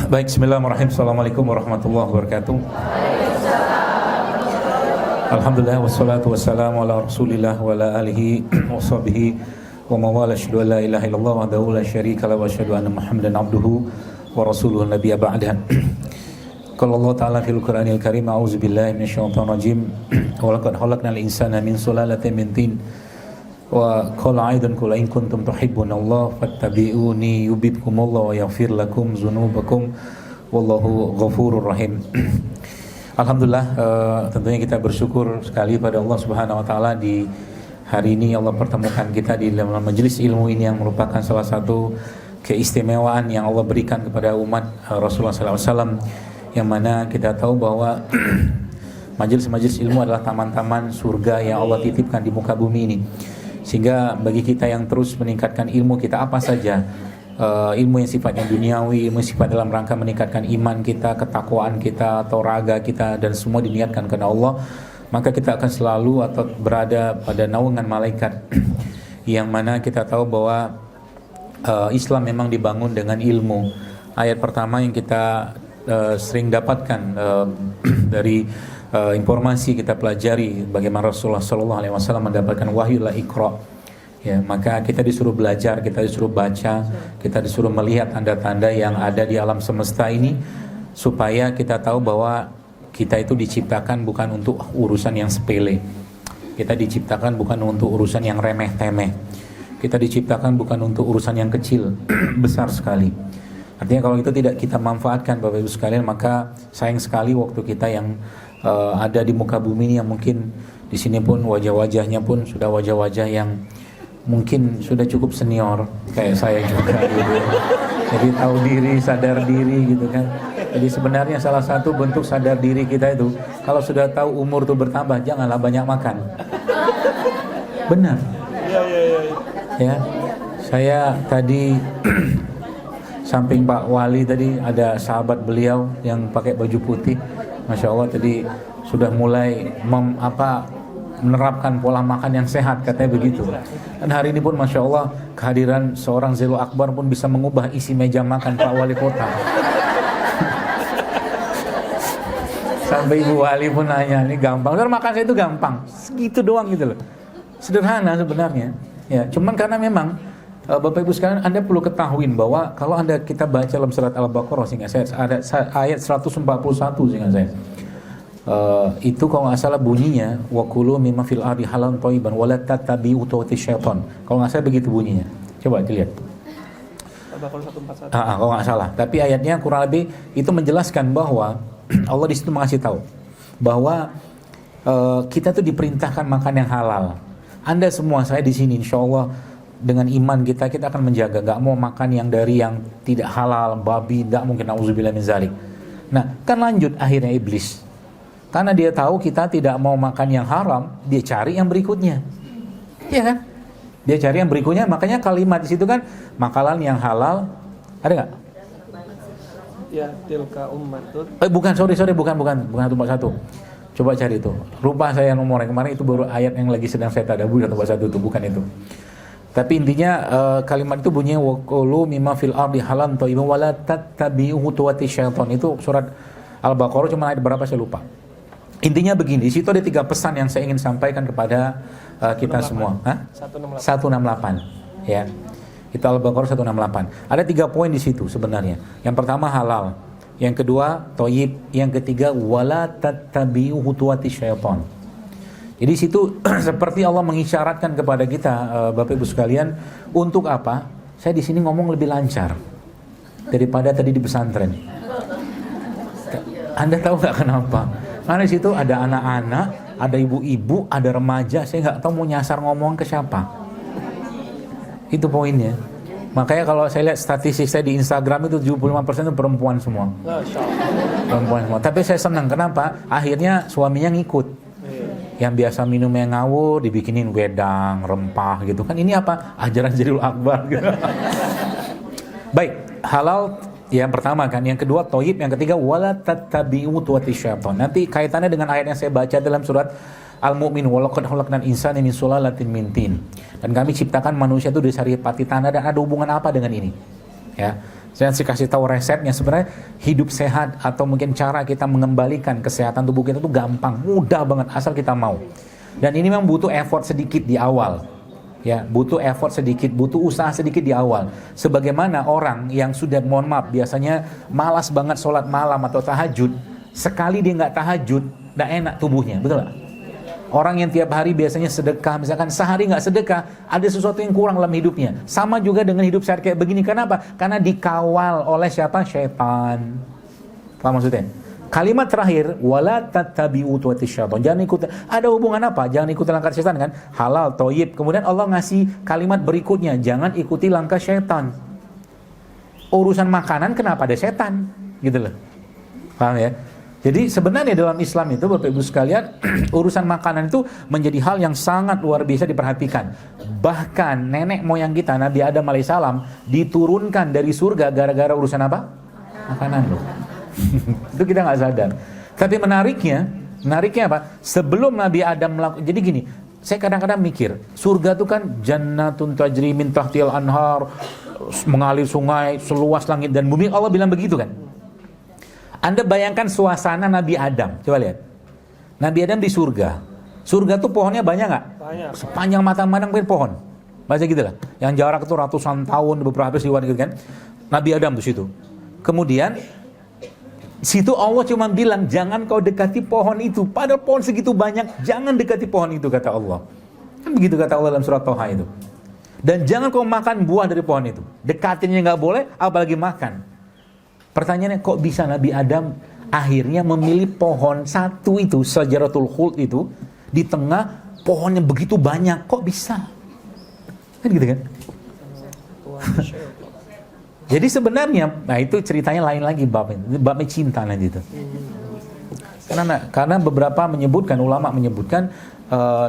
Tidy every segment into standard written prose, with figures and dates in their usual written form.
Baik, bismillahirrahmanirrahim. Assalamualaikum warahmatullahi wabarakatuh. Alhamdulillah wassalatu wassalamu ala Rasulillah wa ala alihi wa sahbihi wa mawala asyhadu an la ilaha illallah wahdahu la syarika lahu wa asyhadu anna Muhammadan abduhu wa rasuluhu nabiyya ba'da. Qala Allah ta'ala fil Qur'anil Karim, a'udzu billahi minasyaitonir rajim. Wa laqad khalaqnal insana min sulalatin min tin. Wa qala aidan qul in kuntum tuhibbunallaha fattabi'uni yuhibbukumullahu wa yaghfir lakum dzunubakum wallahu ghafurur rahim. Alhamdulillah, tentunya kita bersyukur sekali pada Allah Subhanahu wa taala di hari ini Allah pertemukan kita di dalam majelis ilmu ini yang merupakan salah satu keistimewaan yang Allah berikan kepada umat Rasulullah SAW, yang mana kita tahu bahwa majelis-majelis ilmu adalah taman-taman surga yang Allah titipkan di muka bumi ini. Sehingga bagi kita yang terus meningkatkan ilmu kita apa saja, ilmu yang sifatnya duniawi, ilmu sifat dalam rangka meningkatkan iman kita, ketakwaan kita, atau raga kita, dan semua diniatkan karena Allah, maka kita akan selalu atau berada pada naungan malaikat. Yang mana kita tahu bahwa Islam memang dibangun dengan ilmu. Ayat pertama yang kita sering dapatkan dari informasi kita pelajari bagaimana Rasulullah SAW mendapatkan wahyu la Iqra. Ya, maka kita disuruh belajar, kita disuruh baca, kita disuruh melihat tanda-tanda yang ada di alam semesta ini, supaya kita tahu bahwa kita itu diciptakan bukan untuk urusan yang sepele. Kita diciptakan bukan untuk urusan yang remeh-temeh. Kita diciptakan bukan untuk urusan yang kecil, besar sekali. Artinya kalau itu tidak kita manfaatkan Bapak Ibu sekalian, maka sayang sekali waktu kita yang ada di muka bumi ini, yang mungkin di sini pun wajah-wajahnya pun sudah wajah-wajah yang mungkin sudah cukup senior kayak saya juga gitu. Jadi tahu diri, sadar diri gitu kan. Jadi sebenarnya salah satu bentuk sadar diri kita itu, kalau sudah tahu umur itu bertambah, janganlah banyak makan. Benar. Ya, saya tadi samping Pak Wali tadi ada sahabat beliau yang pakai baju putih. Masya Allah tadi sudah mulai menerapkan pola makan yang sehat, katanya begitu. Dan hari ini pun Masya Allah kehadiran seorang Zelo Akbar pun bisa mengubah isi meja makan Pak Wali Kota. Sampai Ibu Wali pun nanya, ini gampang, karena makan saya itu gampang, segitu doang gitu loh. Sederhana sebenarnya. Ya, cuman karena memang Bapak Ibu sekalian, Anda perlu ketahuin bahwa kalau kita baca dalam surat Al-Baqarah, sehingga saya ada ayat 141 sehingga saya itu kalau nggak salah bunyinya wa kulu mimma fil ardi halalan thayyiban wa la tattabi'u khutuwatish syaitan. Kalau nggak salah begitu bunyinya. Coba dilihat. Al-Baqarah 141. Kalau nggak salah. Tapi ayatnya kurang lebih itu menjelaskan bahwa Allah di situ mengasih tahu bahwa kita tuh diperintahkan makan yang halal. Anda semua, saya di sini insyaallah dengan iman kita akan menjaga, gak mau makan yang dari yang tidak halal, babi, tidak mungkin, na'udzubillah min zalik. Nah, kan lanjut akhirnya iblis, karena dia tahu kita tidak mau makan yang haram, dia cari yang berikutnya, iya kan? Dia cari yang berikutnya, makanya kalimat di situ kan makanan yang halal, ada nggak? Ya, tilka ummatun. Bukan satu. Coba cari itu. Lupa saya nomornya kemarin, itu baru ayat yang lagi sedang saya tadabbur, satu itu bukan itu. Tapi intinya kalimat itu bunyinya waqulu mimma fil ardi halan thayyiban wa la tattabi'u khutuwatish syaitan. Itu surat Al-Baqarah, cuma ayat berapa saya lupa. Intinya begini, di situ ada 3 pesan yang saya ingin sampaikan kepada kita 168. Semua. 168. Ya. Itu Al-Baqarah 168. Ada 3 poin di situ sebenarnya. Yang pertama halal, yang kedua thayyib, yang ketiga wala tattabi'u khutuwatish syaitan. Jadi situ seperti Allah mengisyaratkan kepada kita, Bapak Ibu sekalian, untuk apa? Saya di sini ngomong lebih lancar daripada tadi di pesantren. Anda tahu nggak kenapa? Karena di situ ada anak-anak, ada ibu-ibu, ada remaja. Saya nggak tahu mau nyasar ngomong ke siapa. Itu poinnya. Makanya kalau saya lihat statistik saya di Instagram itu 75% itu perempuan semua. Perempuan semua. Tapi saya senang. Kenapa? Akhirnya suaminya ngikut. Yang biasa minumnya ngawur dibikinin wedang, rempah gitu kan. Ini apa? Ajaran Zilul Akbar gitu. Baik, halal yang pertama kan, yang kedua thayyib, yang ketiga wala tattabi'u khutuwatish syaitan. Nanti kaitannya dengan ayat yang saya baca dalam surat Al-Mu'min, wa laqad khalaqnal insana min sulalatin min tin. Dan kami ciptakan manusia itu dari saripati tanah, dan ada hubungan apa dengan ini? Ya. Saya kasih tahu resepnya. Sebenarnya hidup sehat atau mungkin cara kita mengembalikan kesehatan tubuh kita itu gampang, mudah banget asal kita mau. Dan ini memang butuh effort sedikit di awal. Ya, butuh effort sedikit, butuh usaha sedikit di awal. Sebagaimana orang yang sudah, mohon maaf, biasanya malas banget sholat malam atau tahajud, sekali dia nggak tahajud, nggak enak tubuhnya, betul nggak? Orang yang tiap hari biasanya sedekah, misalkan sehari nggak sedekah, ada sesuatu yang kurang dalam hidupnya. Sama juga dengan hidup sehat kayak begini. Kenapa? Karena dikawal oleh siapa? Syaitan. Paham maksudnya? Kalimat terakhir, wala tattabi'u khutuwatis syaitan. Jangan ikut. Ada hubungan apa? Jangan ikuti langkah syaitan kan? Halal, thayyib. Kemudian Allah ngasih kalimat berikutnya, jangan ikuti langkah syaitan. Urusan makanan kenapa ada setan? Gitu loh. Paham ya? Jadi sebenarnya dalam Islam itu, Bapak Ibu sekalian, urusan makanan itu menjadi hal yang sangat luar biasa diperhatikan. Bahkan nenek moyang kita, Nabi Adam alaihissalam, diturunkan dari surga gara-gara urusan apa? Makanan loh. Itu kita nggak sadar. Tapi menariknya apa? Sebelum Nabi Adam melakukan, jadi gini, saya kadang-kadang mikir, surga itu kan jannatun tajri min tahtihal anhar, mengalir sungai seluas langit dan bumi. Allah bilang begitu kan? Anda bayangkan suasana Nabi Adam, coba lihat. Nabi Adam di surga. Surga tuh pohonnya banyak nggak? Banyak. Sepanjang mata memandang pohon. Baca gitu lah. Yang jarak itu ratusan tahun, beberapa ribuan gitu kan. Nabi Adam tuh situ. Kemudian situ Allah cuma bilang, jangan kau dekati pohon itu. Padahal pohon segitu banyak, jangan dekati pohon itu, kata Allah. Kan begitu kata Allah dalam surat Toha itu. Dan jangan kau makan buah dari pohon itu. Dekatinnya nggak boleh, apalagi makan. Pertanyaannya, kok bisa Nabi Adam akhirnya memilih pohon satu itu, Syajaratul Khuld itu, di tengah pohon yang begitu banyak? Kok bisa? Kan gitu kan? Jadi sebenarnya, nah itu ceritanya lain lagi babnya cinta nanti itu. Karena beberapa menyebutkan, ulama menyebutkan,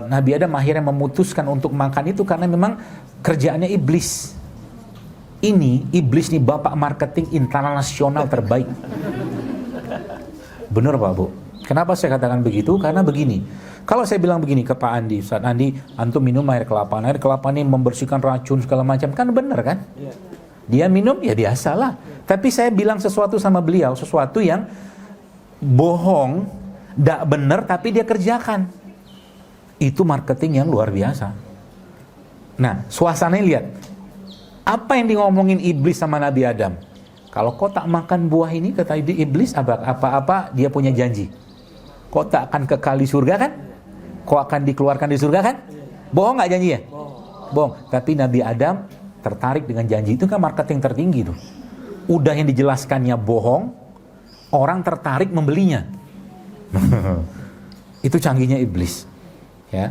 Nabi Adam akhirnya memutuskan untuk makan itu karena memang kerjaannya iblis. Ini iblis nih bapak marketing internasional terbaik. Bener Pak Bu. Kenapa saya katakan begitu? Karena begini. Kalau saya bilang begini ke Pak Andi, Ustaz Andi, antum minum air kelapa. Air kelapa ini membersihkan racun segala macam, kan bener kan? Dia minum ya biasalah. Tapi saya bilang sesuatu sama beliau, sesuatu yang bohong, tidak benar tapi dia kerjakan. Itu marketing yang luar biasa. Nah, suasananya lihat. Apa yang ngomongin iblis sama Nabi Adam? Kalau kau tak makan buah ini, kata iblis, apa-apa dia punya janji. Kau tak akan kekal di surga kan? Kau akan dikeluarkan di surga kan? Bohong nggak janjinya? Bohong. Tapi Nabi Adam tertarik dengan janji. Itu kan marketing tertinggi tuh. Udah yang dijelaskannya bohong, orang tertarik membelinya. Itu canggihnya iblis. Ya.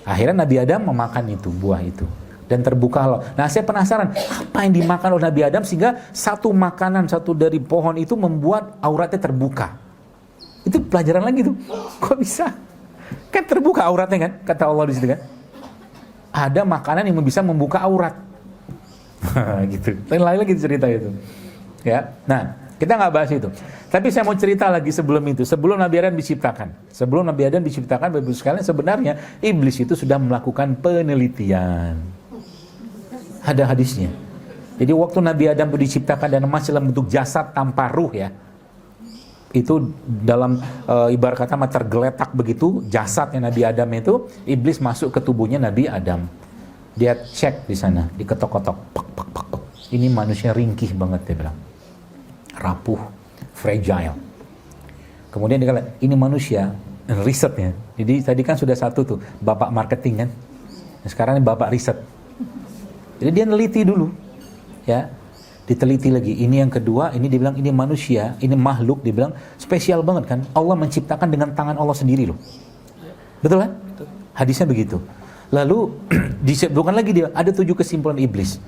Akhirnya Nabi Adam memakan itu, buah itu. Dan terbuka loh. Nah, saya penasaran apa yang dimakan oleh Nabi Adam sehingga satu makanan, satu dari pohon itu membuat auratnya terbuka. Itu pelajaran lagi tuh. Kok bisa? Kan terbuka auratnya kan? Kata Allah di situ kan. Ada makanan yang bisa membuka aurat. Gitu. Lain lagi cerita itu. Ya. Nah, kita nggak bahas itu. Tapi saya mau cerita lagi sebelum itu. Sebelum Nabi Adam diciptakan. Sebelum Nabi Adam diciptakan, Bapak Ibu sekalian, sebenarnya iblis itu sudah melakukan penelitian. Ada hadisnya. Jadi waktu Nabi Adam itu diciptakan dan masih dalam bentuk jasad tanpa ruh ya. Itu dalam ibarat kata tergeletak begitu jasadnya Nabi Adam itu, iblis masuk ke tubuhnya Nabi Adam. Dia cek di sana, diketok-ketok. Ini manusia ringkih banget dia bilang. Rapuh, fragile. Kemudian dia kata, ini manusia, risetnya. Jadi tadi kan sudah satu tuh, bapak marketing kan. Nah, sekarang ini bapak riset. Jadi dia neliti dulu, ya, diteliti lagi. Ini yang kedua, ini dibilang ini manusia, ini makhluk, dibilang spesial banget kan. Allah menciptakan dengan tangan Allah sendiri loh. Betul kan? Hadisnya begitu. Lalu disebutkan lagi dia ada 7 kesimpulan iblis.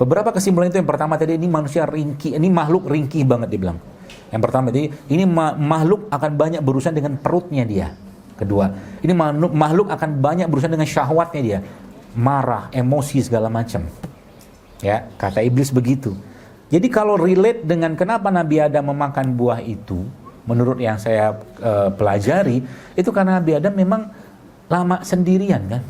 Beberapa kesimpulan itu yang pertama tadi ini manusia ringkih, ini makhluk ringkih banget dibilang. Yang pertama tadi ini makhluk akan banyak berurusan dengan perutnya dia. Kedua, ini makhluk akan banyak berurusan dengan syahwatnya dia. Marah, emosi segala macam. Ya, kata iblis begitu. Jadi kalau relate dengan kenapa Nabi Adam memakan buah itu, menurut yang saya pelajari, itu karena Nabi Adam memang lama sendirian kan.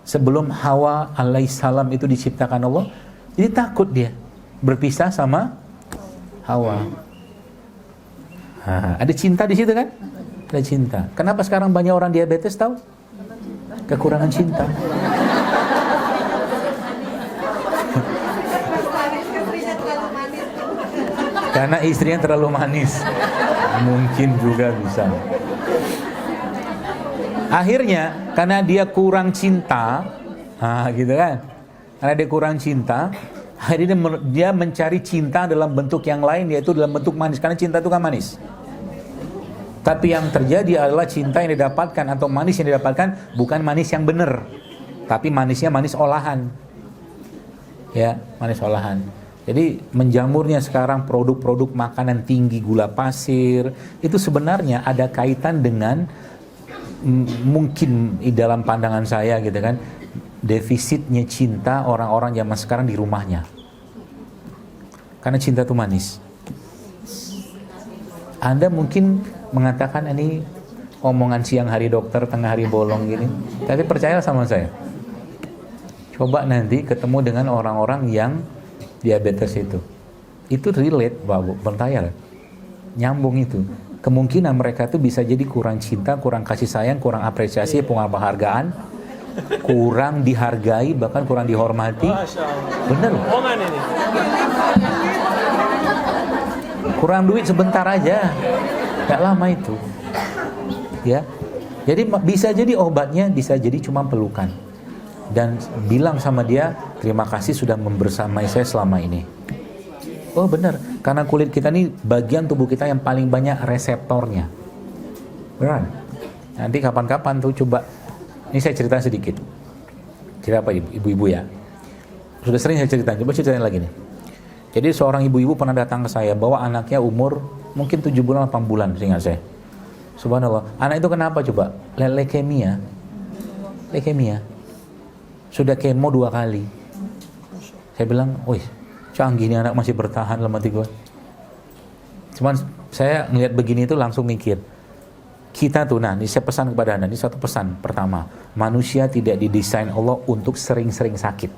Sebelum Hawa alaihissalam itu diciptakan Allah, jadi takut dia. berpisah sama Hawa. Ada cinta di situ kan? Ada cinta. Kenapa sekarang banyak orang diabetes tahu? Kekurangan cinta. Karena istrinya terlalu manis. Mungkin juga bisa. Akhirnya karena dia kurang cinta, gitu kan? Karena dia kurang cinta, akhirnya dia mencari cinta dalam bentuk yang lain, yaitu dalam bentuk manis. Karena cinta itu kan manis. Tapi yang terjadi adalah cinta yang didapatkan atau manis yang didapatkan bukan manis yang benar, tapi manisnya manis olahan. Ya, manis olahan. Jadi menjamurnya sekarang produk-produk makanan tinggi gula pasir itu sebenarnya ada kaitan dengan mungkin di dalam pandangan saya gitu kan, defisitnya cinta orang-orang zaman sekarang di rumahnya. Karena cinta itu manis. Anda mungkin mengatakan ini omongan siang hari dokter, tengah hari bolong gini, tapi percaya sama saya. Coba nanti ketemu dengan orang-orang yang diabetes itu relate, bertanya, nyambung itu. Kemungkinan mereka itu bisa jadi kurang cinta, kurang kasih sayang, kurang apresiasi, kurang penghargaan, kurang dihargai, bahkan kurang dihormati. Bener loh. Kurang duit sebentar aja, gak lama itu. Ya, jadi bisa jadi obatnya, bisa jadi cuma pelukan. Dan bilang sama dia, terima kasih sudah membersamai saya selama ini. Oh benar, karena kulit kita ini bagian tubuh kita yang paling banyak reseptornya. Benar. Nanti kapan-kapan tuh coba, ini saya cerita sedikit. Cerita apa ibu-ibu ya? Sudah sering saya cerita, coba ceritain lagi nih. Jadi seorang ibu-ibu pernah datang ke saya, bawa anaknya umur mungkin 7 bulan, 8 bulan, seingat saya. Subhanallah, anak itu kenapa coba? Leukemia. Leukemia. Sudah kemo 2 kali. Saya bilang, wih, canggih nih anak masih bertahan dalam hati gue. Cuman saya ngeliat begini itu langsung mikir, kita tuh, nah ini saya pesan kepada Anda, ini satu pesan pertama, manusia tidak didesain Allah untuk sering-sering sakit.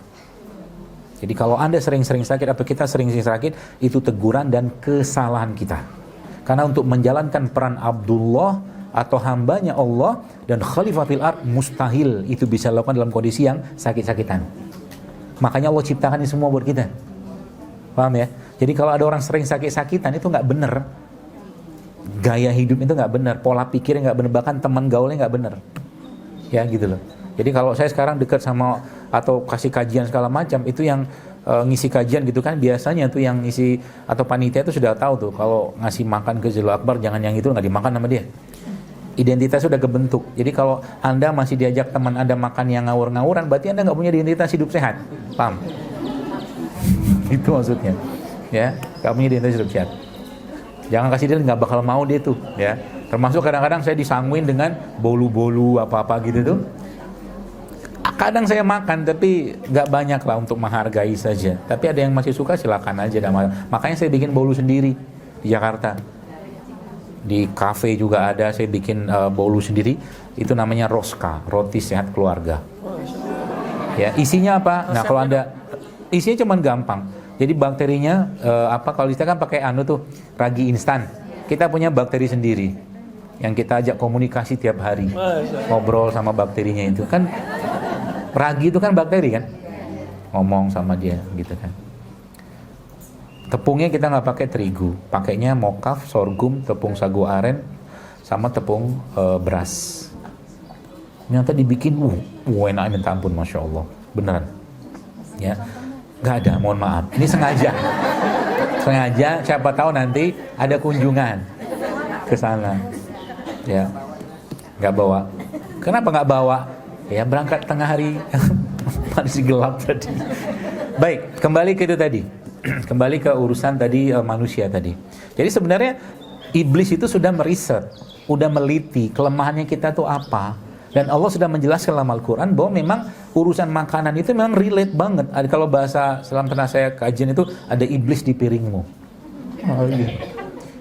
Jadi kalau Anda sering-sering sakit atau kita sering-sering sakit, itu teguran dan kesalahan kita. Karena untuk menjalankan peran Abdullah atau hambanya Allah dan khalifah fil ard, mustahil itu bisa dilakukan dalam kondisi yang sakit-sakitan. Makanya Allah ciptakan ini semua buat kita. Paham ya? Jadi kalau ada orang sering sakit-sakitan itu nggak benar. Gaya hidup itu nggak benar, pola pikirnya nggak benar, bahkan teman gaulnya nggak benar. Ya gitu loh. Jadi kalau saya sekarang dekat sama atau kasih kajian segala macam, itu yang ngisi kajian gitu kan, biasanya tuh yang ngisi atau panitia itu sudah tahu tuh kalau ngasih makan ke Zul Akbar jangan yang itu, nggak dimakan sama dia. Identitas sudah kebentuk. Jadi kalau Anda masih diajak teman Anda makan yang ngawur-ngawuran, berarti Anda nggak punya identitas hidup sehat. Paham? Itu maksudnya. Ya, nggak punya identitas hidup sehat. Jangan kasih dia, nggak bakal mau dia tuh. Ya, termasuk kadang-kadang saya disangguin dengan bolu-bolu apa-apa gitu tuh. Kadang saya makan, tapi nggak banyak lah untuk menghargai saja. Tapi ada yang masih suka, silakan aja. Makanya saya bikin bolu sendiri di Jakarta. Di kafe juga ada, saya bikin bolu sendiri. Itu namanya Roska, roti sehat keluarga. Ya, isinya apa? Nah, kalau Anda isinya cuman gampang. Jadi bakterinya kalau kita kan pakai ragi instan. Kita punya bakteri sendiri yang kita ajak komunikasi tiap hari. Ngobrol sama bakterinya itu kan. Ragi itu kan bakteri kan, ngomong sama dia gitu kan. Tepungnya kita nggak pakai terigu, pakainya mokaf, sorghum, tepung sagu aren, sama tepung beras. Ternyata dibikin, enak minta ampun, masya Allah, beneran. Ya, nggak ada, mohon maaf. Ini sengaja, siapa tahu nanti ada kunjungan ke sana. Ya, nggak bawa. Kenapa nggak bawa? Ya berangkat tengah hari masih gelap tadi. Baik, kembali ke itu tadi. Kembali ke urusan tadi manusia tadi. Jadi sebenarnya iblis itu sudah meriset, sudah meliti kelemahannya kita tuh apa. Dan Allah sudah menjelaskan dalam Al-Quran bahwa memang urusan makanan itu memang relate banget. Kalau bahasa Islam pernah saya kajian itu ada iblis di piringmu. Oh, iya.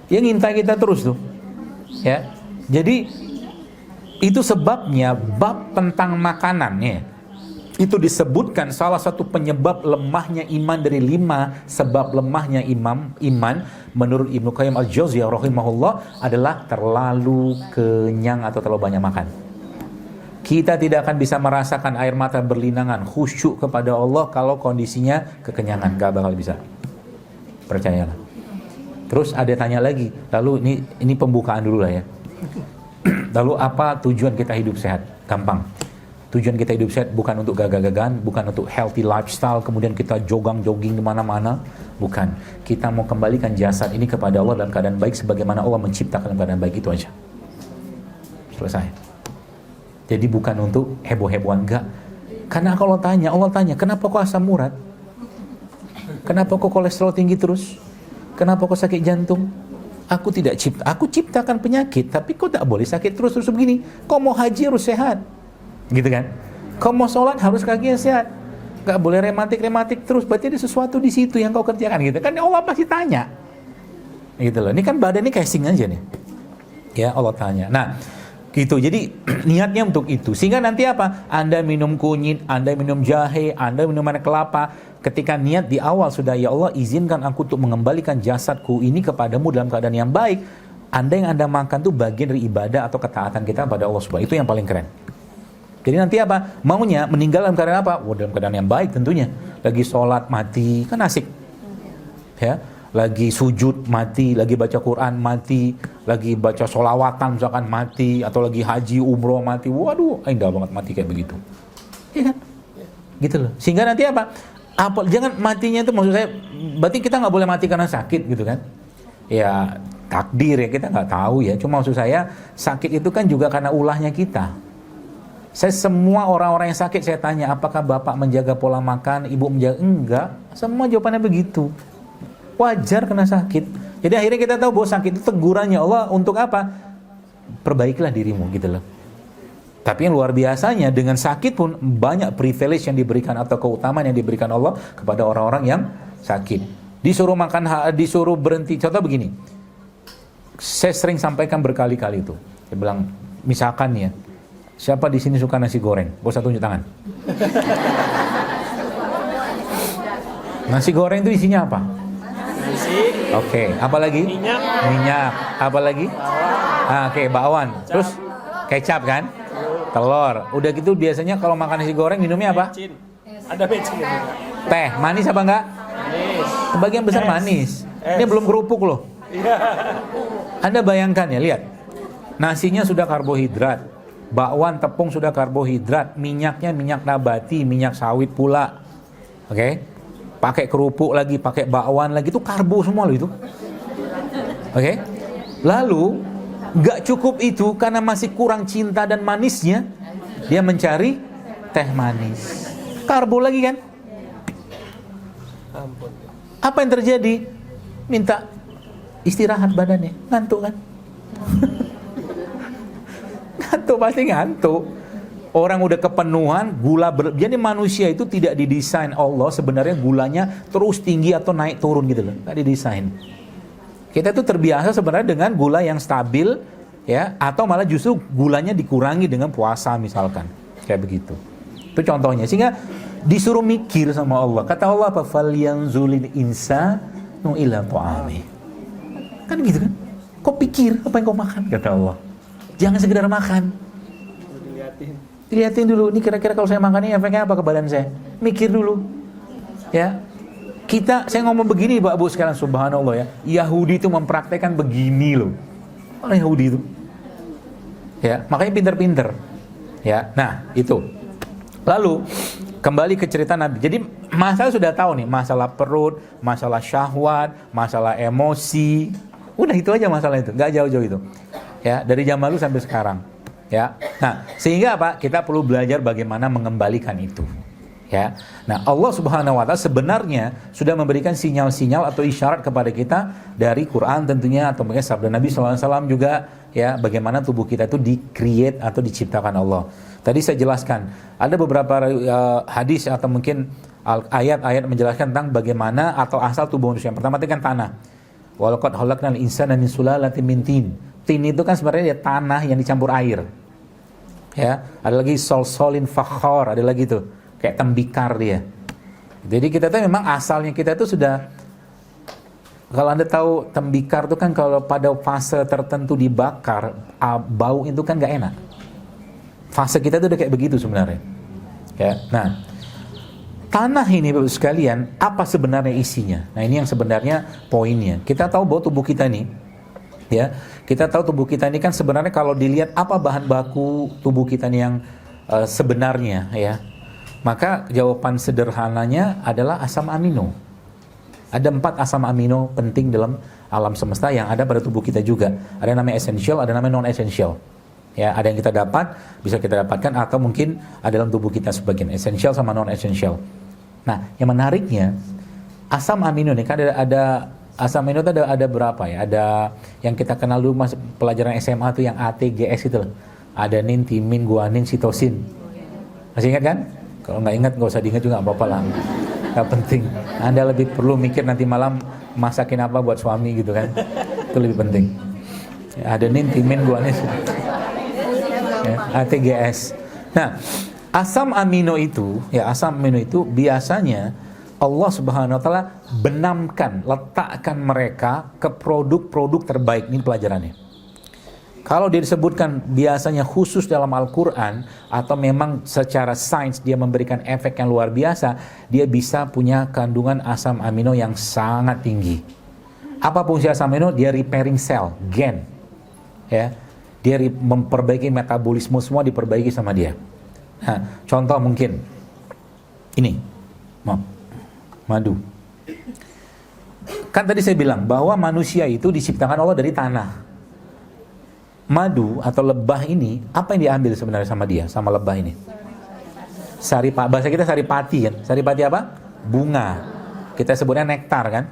Dia ngintai kita terus tuh. Ya. Jadi itu sebabnya bab tentang makanan ya. itu disebutkan salah satu penyebab lemahnya iman dari 5 sebab lemahnya iman menurut Ibnu Qayyim Al-Jauziyah rahimahullah adalah terlalu kenyang atau terlalu banyak makan. Kita tidak akan bisa merasakan air mata berlinangan, khusyuk kepada Allah kalau kondisinya kekenyangan, gak bakal bisa. Percayalah. Terus ada tanya lagi, lalu ini pembukaan dulu lah ya. Lalu apa tujuan kita hidup sehat? Gampang. Tujuan kita hidup sehat bukan untuk gagah-gagahan, bukan untuk healthy lifestyle, kemudian kita jogging kemana-mana. Bukan. Kita mau kembalikan jasad ini kepada Allah dalam keadaan baik sebagaimana Allah menciptakan dalam keadaan baik, itu aja. Selesai. Jadi bukan untuk heboh-hebohan, enggak. Karena kalau Allah tanya, kenapa kok asam urat? Kenapa kok kolesterol tinggi terus? Kenapa kok sakit jantung? Aku ciptakan penyakit, tapi kok tak boleh sakit terus begini? Kok mau haji harus sehat? Gitu kan? Kau mau sholat harus kakinya sehat, gak boleh rematik terus. Berarti ada sesuatu di situ yang kau kerjakan gitu kan? Allah pasti tanya, gitu loh. Ini kan badan ini casing aja nih, ya Allah tanya. Nah, gitu. Jadi niatnya untuk itu. Sehingga nanti apa? Anda minum kunyit, Anda minum jahe, Anda minum mana kelapa. Ketika niat di awal sudah, ya Allah izinkan aku untuk mengembalikan jasadku ini kepadamu dalam keadaan yang baik. Yang Anda makan tuh bagian dari ibadah atau ketaatan kita pada Allah Subhanahu. Itu yang paling keren. Jadi nanti apa? Maunya meninggal dalam keadaan apa? Dalam keadaan yang baik tentunya. Lagi sholat mati, kan asik. Ya, lagi sujud mati, lagi baca Quran mati, lagi baca sholawatan misalkan mati, atau lagi haji umroh mati. Waduh, indah banget mati kayak begitu. Iya kan? Gitu loh. Sehingga nanti apa? Jangan matinya itu maksud saya, berarti kita nggak boleh mati karena sakit gitu kan? Ya takdir ya, kita nggak tahu ya. Cuma maksud saya sakit itu kan juga karena ulahnya kita. Saya semua orang-orang yang sakit saya tanya, apakah bapak menjaga pola makan, ibu menjaga? Enggak, semua jawabannya begitu. Wajar kena sakit. Jadi akhirnya kita tahu bahwa sakit itu tegurannya Allah untuk apa? Perbaikilah dirimu gitu loh. Tapi yang luar biasanya dengan sakit pun banyak privilege yang diberikan atau keutamaan yang diberikan Allah kepada orang-orang yang sakit. Disuruh makan, disuruh berhenti. Contoh begini, saya sering sampaikan berkali-kali itu. Saya bilang, misalkan ya, siapa di sini suka nasi goreng? Bos satu tunjuk tangan. Nasi goreng itu isinya apa? Oke, apa lagi? Minyak. Apa lagi? Oke, bakwan. Terus kecap kan? Telur. Udah gitu biasanya kalau makan nasi goreng minumnya apa? Ada becin. Teh. Manis apa enggak? Manis. Sebagian besar manis. Ini belum kerupuk loh. Anda bayangkan ya, lihat. Nasinya sudah karbohidrat. Bakwan, tepung sudah karbohidrat, minyaknya minyak nabati, minyak sawit pula. Oke? Pakai kerupuk lagi, pakai bakwan lagi, itu karbo semua loh itu. Oke? Lalu gak cukup itu, karena masih kurang cinta dan manisnya, dia mencari teh manis. Karbo lagi kan? Apa yang terjadi? Minta istirahat badannya, ngantuk kan? Ngantuk, pasti ngantuk. Orang udah kepenuhan, jadi manusia itu tidak didesain Allah sebenarnya gulanya terus tinggi atau naik turun gitu loh. Nggak didesain. Kita tuh terbiasa sebenarnya dengan gula yang stabil, ya, atau malah justru gulanya dikurangi dengan puasa misalkan, kayak begitu. Itu contohnya. Sehingga disuruh mikir sama Allah. Kata Allah apa? Falyanzulil insanu ila ta'ami. Kan gitu kan? Kau pikir apa yang kau makan? Kata Allah. Jangan sekedar makan. Dilihatin dulu. Ini kira-kira kalau saya makan ini efeknya apa ke badan saya? Mikir dulu. Ya. Saya ngomong begini Pak Bu sekalian, subhanallah ya. Yahudi itu mempraktekkan begini loh. Orang Yahudi itu. Ya, makanya pinter-pinter. Ya, nah itu. Lalu kembali ke cerita Nabi. Jadi masalah sudah tahu nih, masalah perut, masalah syahwat, masalah emosi. Udah itu aja masalah itu, nggak jauh-jauh itu. Ya, dari zaman dulu sampai sekarang. Ya, nah sehingga apa? Kita perlu belajar bagaimana mengembalikan itu. Ya, nah Allah Subhanahu Wa Taala sebenarnya sudah memberikan sinyal-sinyal atau isyarat kepada kita dari Quran tentunya, atau mungkin sabda Nabi SAW juga, ya, bagaimana tubuh kita itu di-create atau diciptakan Allah. Tadi saya jelaskan ada beberapa hadis atau mungkin ayat-ayat menjelaskan tentang bagaimana atau asal tubuh manusia. Yang pertama itu kan tanah. Walaqad khalaqnal insana min sulalatin min tin. Tin itu kan sebenarnya tanah yang dicampur air. Ya, ada lagi solsolin fakhar, ada lagi tuh. kayak tembikar dia. Jadi kita tuh memang asalnya kita tuh sudah, kalau Anda tahu tembikar itu kan kalau pada fase tertentu dibakar, bau itu kan nggak enak. Fase kita tuh udah kayak begitu sebenarnya. Ya. Nah, tanah ini Bapak sekalian, apa sebenarnya isinya? Nah, ini yang sebenarnya poinnya. Kita tahu bahwa tubuh kita ini, ya, kita tahu tubuh kita ini kan sebenarnya kalau dilihat apa bahan baku tubuh kita ini yang sebenarnya, ya, maka jawaban sederhananya adalah asam amino. Ada 4 asam amino penting dalam alam semesta yang ada pada tubuh kita juga. Ada yang namanya essential, ada yang namanya non-essential. Ya, ada yang kita dapat, bisa kita dapatkan, atau mungkin ada dalam tubuh kita sebagian essential sama non-essential. Nah, yang menariknya, asam amino ini kan ada asam amino itu ada berapa ya? Ada yang kita kenal dulu mas pelajaran SMA itu yang ATGS itu loh. Adenin, timin, guanin, sitosin. Masih ingat kan? Kalau nggak ingat nggak usah diingat juga nggak apa-apa lah. Nggak penting. Anda lebih perlu mikir nanti malam masakin apa buat suami gitu kan. Itu lebih penting. Ya, adenin, timin, guanin, ya, ATGS. Nah, asam amino itu biasanya Allah Subhanahu wa taala benamkan, letakkan mereka ke produk-produk terbaik. Ini pelajarannya. Kalau dia disebutkan biasanya khusus dalam Al-Quran, atau memang secara sains dia memberikan efek yang luar biasa, dia bisa punya kandungan asam amino yang sangat tinggi. Apa fungsi asam amino? Dia repairing sel, gen, ya. Dia memperbaiki metabolisme, semua diperbaiki sama dia. Nah, contoh mungkin ini, madu. Kan tadi saya bilang bahwa manusia itu diciptakan Allah dari tanah. Madu atau lebah ini, apa yang diambil sebenarnya sama dia, sama lebah ini? Bahasa kita saripati kan? Saripati apa? Bunga. Kita sebutnya nektar kan?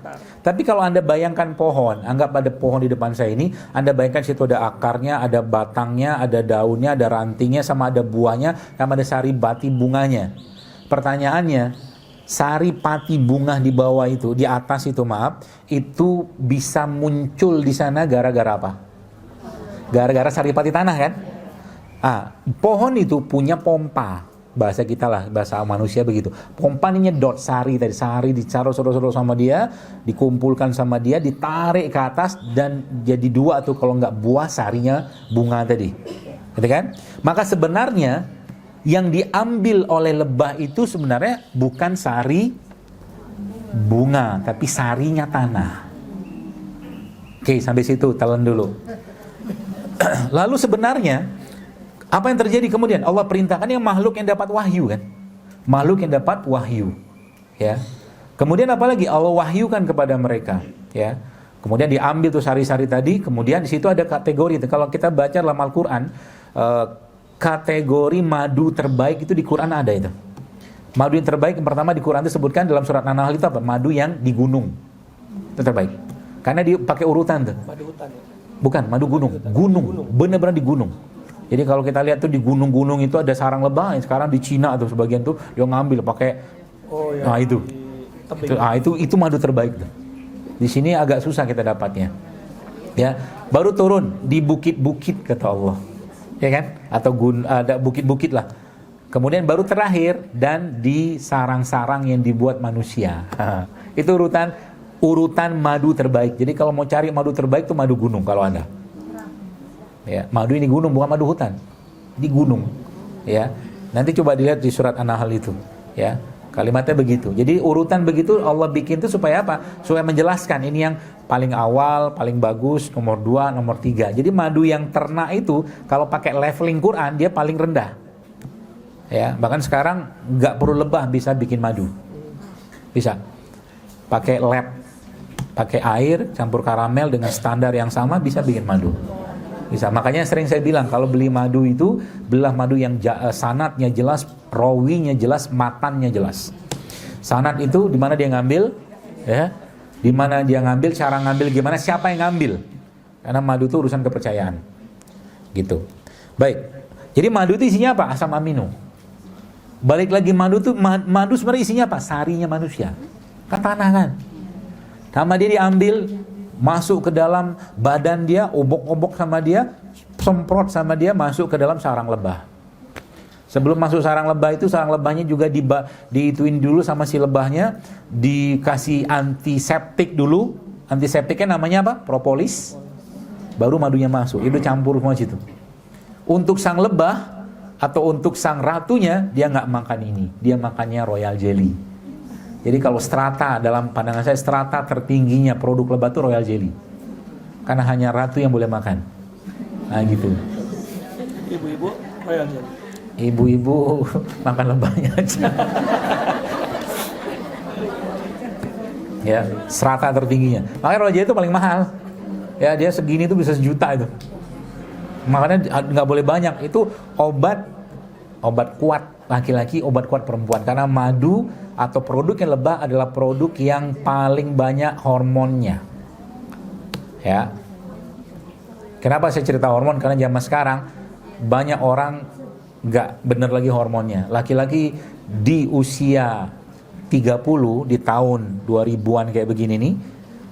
Tapi kalau Anda bayangkan pohon, anggap ada pohon di depan saya ini, Anda bayangkan situ ada akarnya, ada batangnya, ada daunnya, ada rantingnya, sama ada buahnya, sama ada saripati bunganya. Pertanyaannya, saripati bunga di bawah itu, di atas itu itu bisa muncul di sana gara-gara apa? Gara-gara saripati tanah kan? Pohon itu punya pompa, bahasa kita lah, bahasa manusia begitu. Pompa ini nyedot sari dicaro-soro sama dia, dikumpulkan sama dia, ditarik ke atas dan jadi 2 tuh kalau nggak buah sarinya bunga tadi, gitu kan? Maka sebenarnya yang diambil oleh lebah itu sebenarnya bukan sari bunga, tapi sarinya tanah. Oke, sampai situ telan dulu. Lalu sebenarnya apa yang terjadi kemudian? Allah perintahkan yang makhluk yang dapat wahyu kan? Makhluk yang dapat wahyu, ya. Kemudian apa lagi? Allah wahyukan kepada mereka, ya. Kemudian diambil tuh sari-sari tadi, kemudian di situ ada kategori. Kalau kita baca dalam Al-Qur'an, kategori madu terbaik itu di Quran ada itu. Madu yang terbaik yang pertama di Quran disebutkan dalam surat An-Nahl itu apa? Madu yang di gunung. Itu terbaik. Karena dia pakai urutan tuh. Madu hutan ya? Bukan, madu gunung. Gunung. Benar-benar di gunung. Jadi kalau kita lihat tuh di gunung-gunung itu ada sarang lebah. Sekarang di Cina tuh sebagian tuh dia ngambil pakai. Nah itu madu terbaik tuh. Di sini agak susah kita dapatnya. Ya, baru turun di bukit-bukit kata Allah. Ya kan? Atau ada bukit-bukit lah. Kemudian baru terakhir dan di sarang-sarang yang dibuat manusia. Itu urutan madu terbaik. Jadi kalau mau cari madu terbaik itu madu gunung kalau Anda. Ya, madu ini gunung bukan madu hutan. Di gunung. Ya. Nanti coba dilihat di surat An-Nahl itu, ya. Kalimatnya begitu. Jadi urutan begitu Allah bikin itu supaya apa? Supaya menjelaskan ini yang paling awal, paling bagus, nomor 2, nomor 3. Jadi madu yang ternak itu kalau pakai leveling Quran dia paling rendah. Ya, bahkan sekarang nggak perlu lebah bisa bikin madu. Bisa. Pakai lab, pakai air, campur karamel dengan standar yang sama bisa bikin madu. Bisa. Makanya sering saya bilang kalau beli madu itu belilah madu yang sanadnya jelas, rawinya jelas, matannya jelas. Sanad itu di mana dia ngambil, ya, di mana dia ngambil, cara ngambil gimana, siapa yang ngambil. Karena madu itu urusan kepercayaan. Gitu. Baik. Jadi madu itu isinya apa? Asam amino. Balik lagi madu sebenarnya isinya apa? Sarinya manusia. Kan tanah kan. Sama dia diambil, masuk ke dalam badan dia, obok-obok sama dia, semprot sama dia, masuk ke dalam sarang lebah. Sebelum masuk sarang lebah itu, sarang lebahnya juga diituin dulu sama si lebahnya, dikasih antiseptik dulu. Antiseptiknya namanya apa? Propolis. Baru madunya masuk. Itu campur semua situ. Untuk sang lebah atau untuk sang ratunya, dia nggak makan ini. Dia makannya royal jelly. Jadi kalau strata, dalam pandangan saya, strata tertingginya produk lebah itu royal jelly. Karena hanya ratu yang boleh makan. Nah gitu. Ibu-ibu royal jelly. Ibu-ibu makan lebahnya aja. Ya, strata tertingginya. Makanya royal jelly itu paling mahal. Ya, dia segini tuh bisa 1 juta itu. Makanya nggak boleh banyak. Itu obat kuat laki-laki, obat kuat perempuan. Karena madu atau produk yang lebah adalah produk yang paling banyak hormonnya. Ya. Kenapa saya cerita hormon? Karena zaman sekarang banyak orang nggak bener lagi hormonnya. Laki-laki di usia 30 di tahun 2000-an kayak begini nih,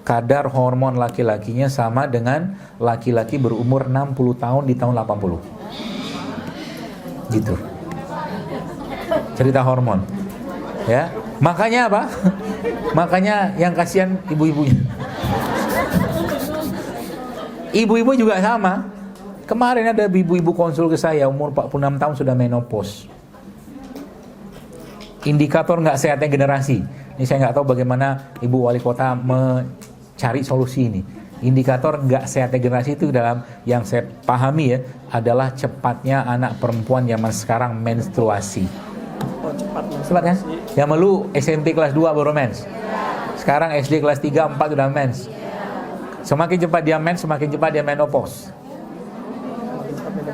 kadar hormon laki-lakinya sama dengan laki-laki berumur 60 tahun di tahun 80. Gitu. Cerita hormon. Ya. Makanya apa? Makanya yang kasihan ibu-ibunya. Ibu-ibu juga sama. Kemarin ada ibu-ibu konsul ke saya, umur 46 tahun sudah menopause. Indikator nggak sehatnya generasi. Ini saya nggak tahu bagaimana Ibu Wali Kota mencari solusi ini. Indikator nggak sehatnya generasi itu dalam yang saya pahami ya, adalah cepatnya anak perempuan zaman sekarang menstruasi. Oh, cepat kan? Yang lu SMP kelas 2 baru mens. Sekarang SD kelas 3, 4 udah mens. Semakin cepat dia mens, semakin cepat dia menopause.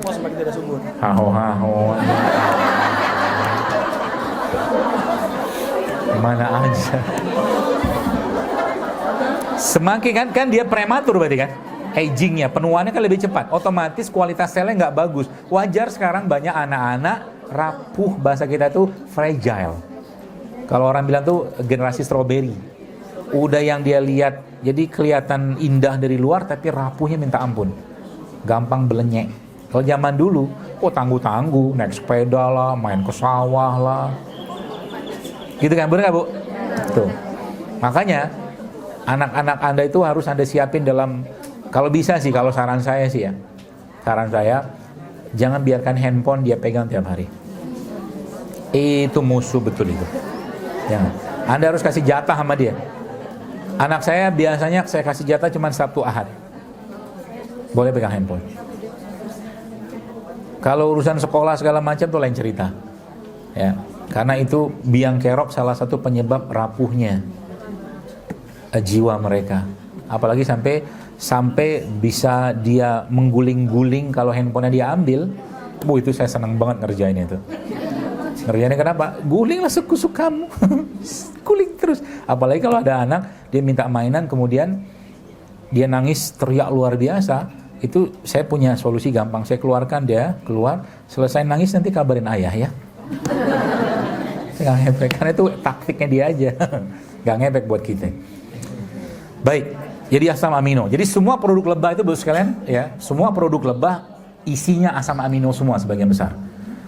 Semakin tidak subur. Haho. Mana aja. Semakin kan dia prematur berarti kan? Agingnya, penuaannya kan lebih cepat. Otomatis kualitas selnya nggak bagus. Wajar sekarang banyak anak-anak rapuh, bahasa kita tuh fragile. Kalau orang bilang tuh generasi strawberry. Udah yang dia lihat, jadi kelihatan indah dari luar tapi rapuhnya minta ampun. Gampang belenyek. Kalau zaman dulu, tangguh-tangguh, naik sepeda lah, main ke sawah lah. Gitu kan, bener gak Bu? Tuh. Makanya, anak-anak Anda itu harus Anda siapin dalam, kalau bisa sih, kalau saran saya sih ya. Saran saya, jangan biarkan handphone dia pegang tiap hari. Itu musuh betul itu. Jangan. Anda harus kasih jatah sama dia. Anak saya biasanya saya kasih jatah cuma Sabtu Ahad. Boleh pegang handphone. Kalau urusan sekolah segala macam tuh lain cerita. Ya, karena itu biang kerok salah satu penyebab rapuhnya jiwa mereka. Apalagi sampai bisa dia mengguling-guling kalau handphonenya dia ambil. Itu saya senang banget ngerjainnya itu. Ngerjainnya kenapa? Gulinglah suka-sukamu. Guling terus. Apalagi kalau ada anak dia minta mainan kemudian dia nangis teriak luar biasa, itu saya punya solusi gampang. Saya keluarkan dia keluar, selesai nangis nanti kabarin ayah ya. Saya nggak ngepek, karena itu taktiknya dia aja. Nggak ngepek buat kita. Baik, jadi asam amino. Jadi semua produk lebah itu baru sekalian ya, semua produk lebah isinya asam amino semua sebagian besar.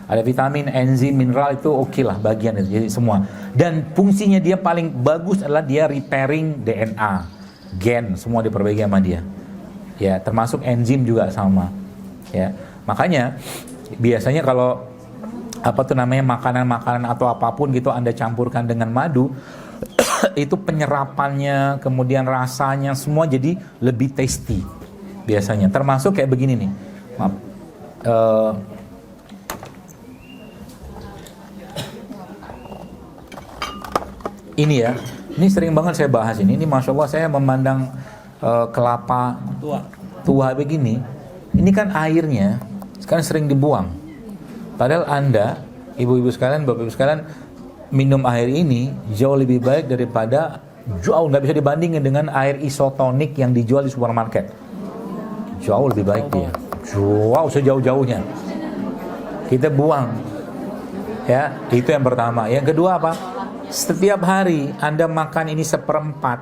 Ada vitamin, enzim, mineral itu oke lah bagian itu, jadi semua. Dan fungsinya dia paling bagus adalah dia repairing DNA, gen semua diperbaiki sama dia. Ya, termasuk enzim juga sama. Ya, makanya biasanya kalau makanan-makanan atau apapun gitu Anda campurkan dengan madu, itu penyerapannya, kemudian rasanya semua jadi lebih tasty biasanya. Termasuk kayak begini nih. Maaf. Ini ya, ini sering banget saya bahas ini. Ini Masya Allah saya memandang kelapa tua begini. Ini kan airnya sekarang sering dibuang. Padahal Anda, ibu-ibu sekalian, bapak-ibu sekalian, minum air ini jauh lebih baik daripada, jauh nggak bisa dibandingin dengan air isotonik yang dijual di supermarket. Jauh lebih baik dia. Jauh sejauh-jauhnya. Kita buang. Ya, itu yang pertama. Yang kedua apa? Setiap hari Anda makan ini seperempat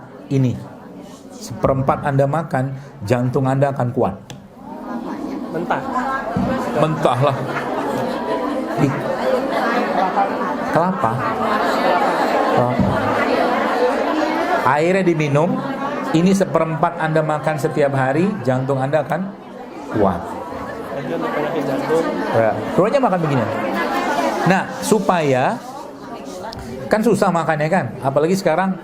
Anda makan, jantung Anda akan kuat. Mentah Mentah lah. Kelapa. Airnya diminum. Ini 1/4 Anda makan setiap hari, jantung Anda akan kuat. Ya, terus aja makan begini. Nah, supaya kan susah makannya kan, apalagi sekarang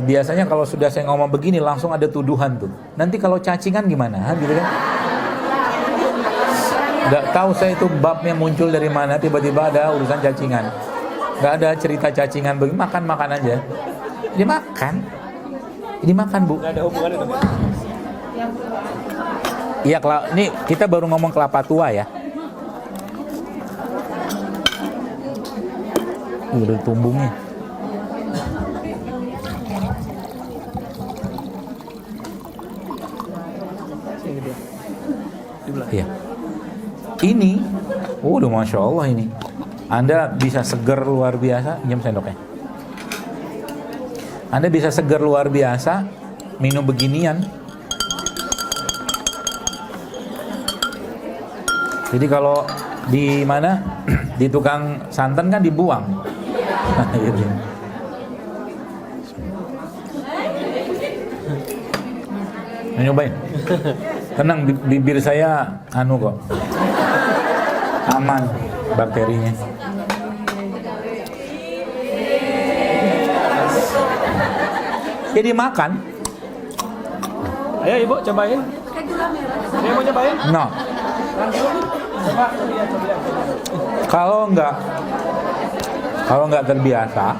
biasanya kalau sudah saya ngomong begini langsung ada tuduhan tuh. Nanti kalau cacingan gimana, gitu kan? Nggak tahu saya itu babnya muncul dari mana, tiba-tiba ada urusan cacingan. Nggak ada cerita cacingan, begini makan aja. Dimakan Bu. Nggak ada hubungannya dong. Iya, nih kita baru ngomong kelapa tua ya. Udah tumbungnya. Iya. Ini, udah masya Allah ini. Anda bisa seger luar biasa. Jam sendoknya. Anda bisa seger luar biasa minum beginian. Jadi kalau di mana di tukang santan kan dibuang. Nah, gitu. Nyobain. Tenang, bibir saya kok. Aman bakterinya. Jadi makan. Ayo Ibu cobain. Dia mau cobain? No. Coba lihat. Kalau nggak terbiasa,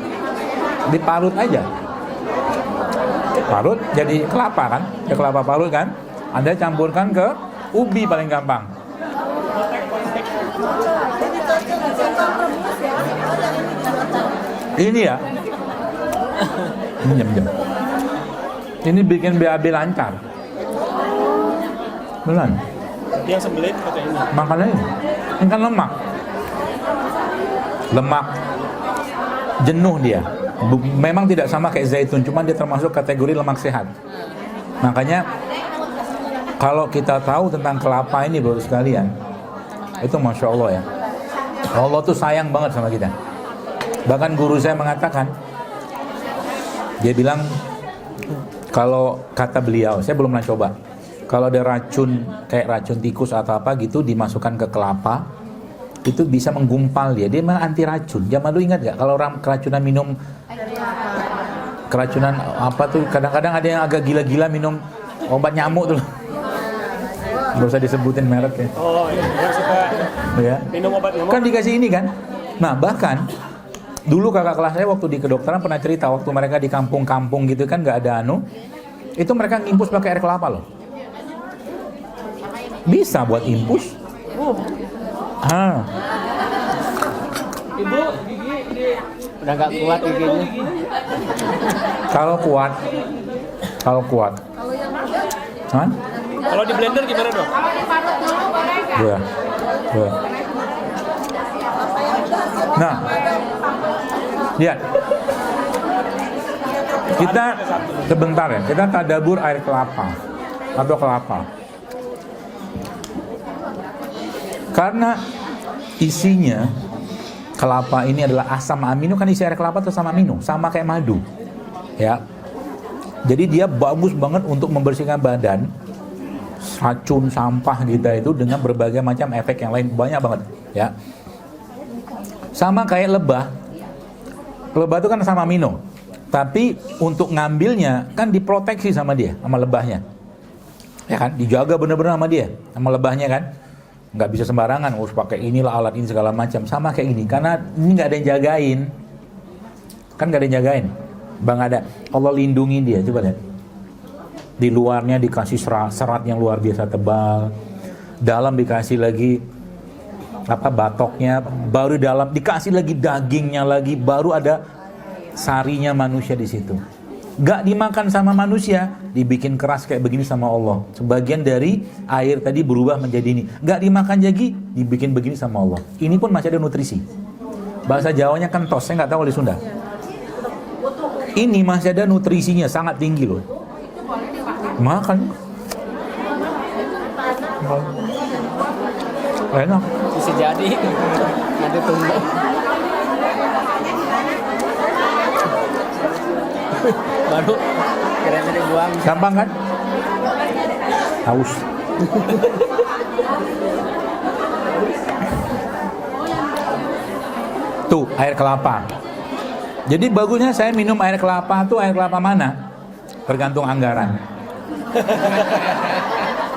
diparut aja. Parut jadi kelapa kan? Ya kelapa parut kan? Anda campurkan ke ubi paling gampang. Ini ya. Jam. Ini bikin BAB lancar. Beneran. Yang sembelit pakai ini. Makan aja. Ini kan lemak jenuh dia. Memang tidak sama kayak zaitun, cuma dia termasuk kategori lemak sehat. Makanya kalau kita tahu tentang kelapa ini baru sekalian, itu masya Allah ya. Allah tuh sayang banget sama kita. Bahkan guru saya mengatakan, dia bilang kalau kata beliau, saya belum pernah coba, kalau ada racun kayak racun tikus atau apa gitu dimasukkan ke kelapa, itu bisa menggumpal dia. Dia memang anti racun. Zaman dulu ingat gak kalau orang keracunan minum, keracunan apa tuh, kadang-kadang ada yang agak gila-gila minum obat nyamuk tuh. Gak usah disebutin merek ya. Oh iya, yang suka ya. minum obat nyamuk. Kan dikasih ini kan. Nah bahkan dulu kakak kelas saya waktu di kedokteran pernah cerita, waktu mereka di kampung-kampung gitu kan gak ada itu mereka ngimpus pakai air kelapa loh. Bisa buat impus. Ibu gigi udah nggak kuat giginya. Kalau kuat. Hah? kalau di blender gimana dong? Ya. Nah, lihat. Kita sebentar ya, kita tadabur air kelapa atau kelapa. Karena isinya kelapa ini adalah asam amino, kan isi air kelapa itu asam amino, sama kayak madu. Ya. Jadi dia bagus banget untuk membersihkan badan, racun sampah kita itu dengan berbagai macam efek yang lain, banyak banget, ya. Sama kayak lebah. Lebah itu kan asam amino. Tapi untuk ngambilnya kan diproteksi sama dia, sama lebahnya. Ya kan, dijaga benar-benar sama dia, sama lebahnya kan. Nggak bisa sembarangan, harus pakai inilah alat ini segala macam. Sama kayak ini, karena ini nggak ada yang jagain. Kan nggak ada yang jagain. Bang ada, Allah lindungi dia, coba lihat. Di luarnya dikasih serat yang luar biasa tebal. Dalam dikasih lagi batoknya, baru dalam dikasih lagi dagingnya lagi, baru ada sarinya manusia di situ. Gak dimakan sama manusia, dibikin keras kayak begini sama Allah. Sebagian dari air tadi berubah menjadi ini. Gak dimakan lagi, dibikin begini sama Allah. Ini pun masih ada nutrisi. Bahasa Jawanya kentos, saya nggak tahu di Sunda. Ini masih ada nutrisinya, sangat tinggi loh. Makan. Enak. Bisa jadi nanti tumbuh. Baru kira-kira dibuang. Gampang kan? Haus. Tuh, air kelapa. Jadi bagusnya saya minum air kelapa tuh air kelapa mana? Tergantung anggaran.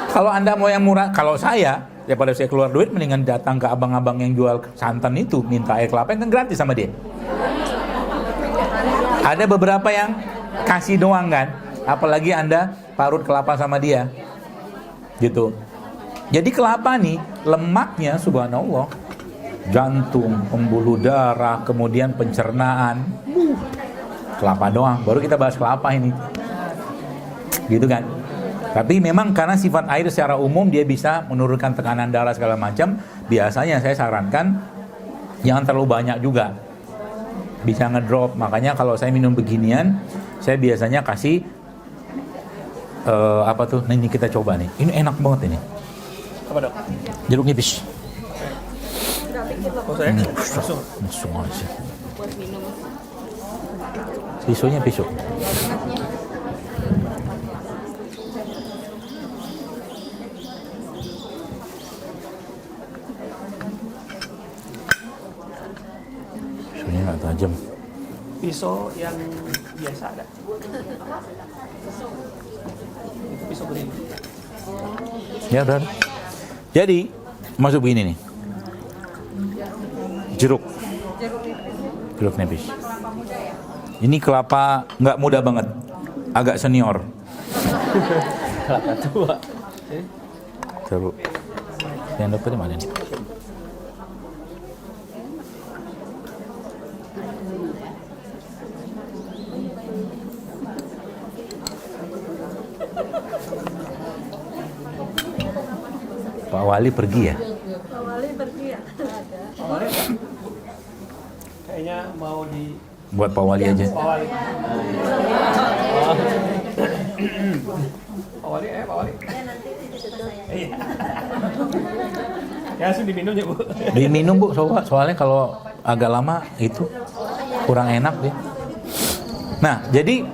Kalau Anda mau yang murah, kalau saya, daripada saya keluar duit, mendingan datang ke abang-abang yang jual santan itu, minta air kelapa yang kan gratis sama dia. Ada beberapa yang kasih doang kan, apalagi Anda parut kelapa sama dia, gitu. Jadi kelapa nih, lemaknya subhanallah, jantung, pembuluh darah, kemudian pencernaan, kelapa doang. Baru kita bahas kelapa ini, gitu kan. Tapi memang karena sifat air secara umum dia bisa menurunkan tekanan darah segala macam. Biasanya saya sarankan jangan terlalu banyak juga, bisa ngedrop. Makanya kalau saya minum beginian, saya biasanya kasih apa tuh? Nah, ini kita coba nih. Ini enak banget ini. Apa dok? Jeruk nipis. Oh saya? Langsung. Langsung aja. Pisaunya pisau. Pisaunya nggak tajam. Pisau yang biasa ada. Pisau begini. Ya udah. Jadi masuk begini nih. Jeruk nipis. Ini kelapa nggak muda banget, agak senior. Kelapa tua. Jeruk. Yang dokter di mana nih? Pak Wali pergi ya? Pak Wali pergi ya? Awalnya kayaknya mau di Buat Pak Wali aja. Pak Wali. Pak Wali, Pak Wali. Iya. Ya langsung diminum ya Bu. Diminum Bu, soalnya kalau agak lama itu kurang enak dia. Nah, jadi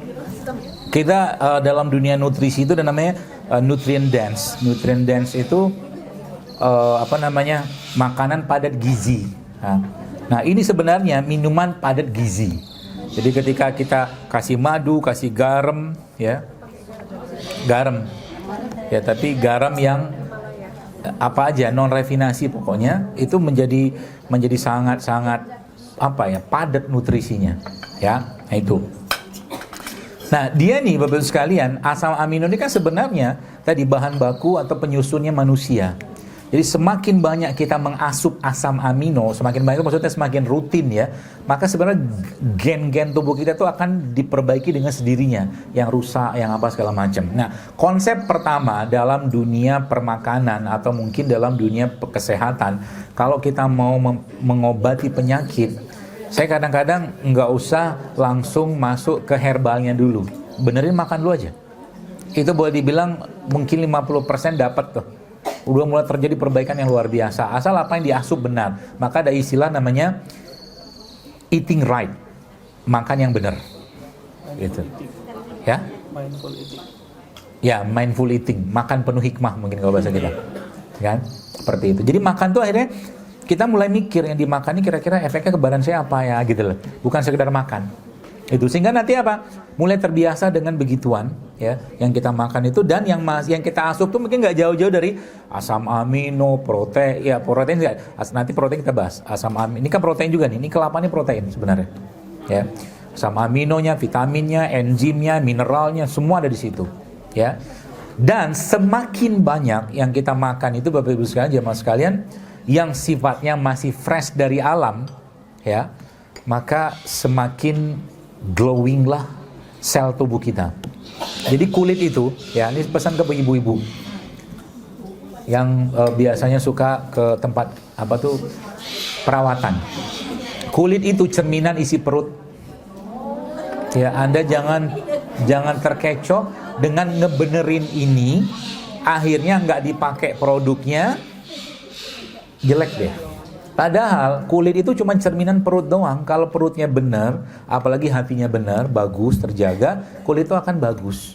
kita dalam dunia nutrisi itu ada namanya nutrient dense. Nutrient dense itu makanan padat gizi. Nah, ini sebenarnya minuman padat gizi. Jadi ketika kita kasih madu, kasih garam, ya, tapi garam yang apa aja non refinasi pokoknya itu menjadi sangat padat nutrisinya, ya. Nah itu. Nah dia nih Bapak Ibu sekalian, asam amino ini kan sebenarnya tadi bahan baku atau penyusunnya manusia. Jadi semakin banyak kita mengasup asam amino, semakin banyak maksudnya semakin rutin ya, maka sebenarnya gen-gen tubuh kita tuh akan diperbaiki dengan sendirinya, yang rusak, yang apa segala macam. Nah, konsep pertama dalam dunia permakanan atau mungkin dalam dunia kesehatan, kalau kita mau mengobati penyakit, saya kadang-kadang nggak usah langsung masuk ke herbalnya dulu, benerin makan dulu aja. Itu boleh dibilang mungkin 50% dapat tuh. Udah mulai terjadi perbaikan yang luar biasa asal apa yang diasup benar. Maka ada istilah namanya eating right, makan yang benar gitu ya. Mindful eating. Ya, mindful eating, makan penuh hikmah mungkin kalau bahasa kita kan, seperti itu. Jadi makan tuh akhirnya kita mulai mikir yang dimakan ini kira-kira efeknya ke badan saya apa ya gitu loh, bukan sekedar makan itu. Sehingga nanti apa, mulai terbiasa dengan begituan ya yang kita makan itu. Dan yang kita asup tuh mungkin nggak jauh-jauh dari asam amino, protein ya, protein nanti protein kita bahas. Asam amino ini kan protein juga nih, ini kelapa ini protein sebenarnya ya. Asam aminonya, vitaminnya, enzimnya, mineralnya semua ada di situ ya. Dan semakin banyak yang kita makan itu Bapak Ibu sekalian, jemaah sekalian, yang sifatnya masih fresh dari alam ya, maka semakin glowing lah sel tubuh kita. Jadi kulit itu ya, ini pesan ke ibu-ibu yang biasanya suka ke tempat apa tuh perawatan. Kulit itu cerminan isi perut ya. Anda jangan terkecoh dengan ngebenerin ini, akhirnya nggak dipakai produknya, jelek deh Padahal kulit itu cuma cerminan perut doang. Kalau perutnya benar, apalagi hatinya benar, bagus, terjaga, kulit itu akan bagus.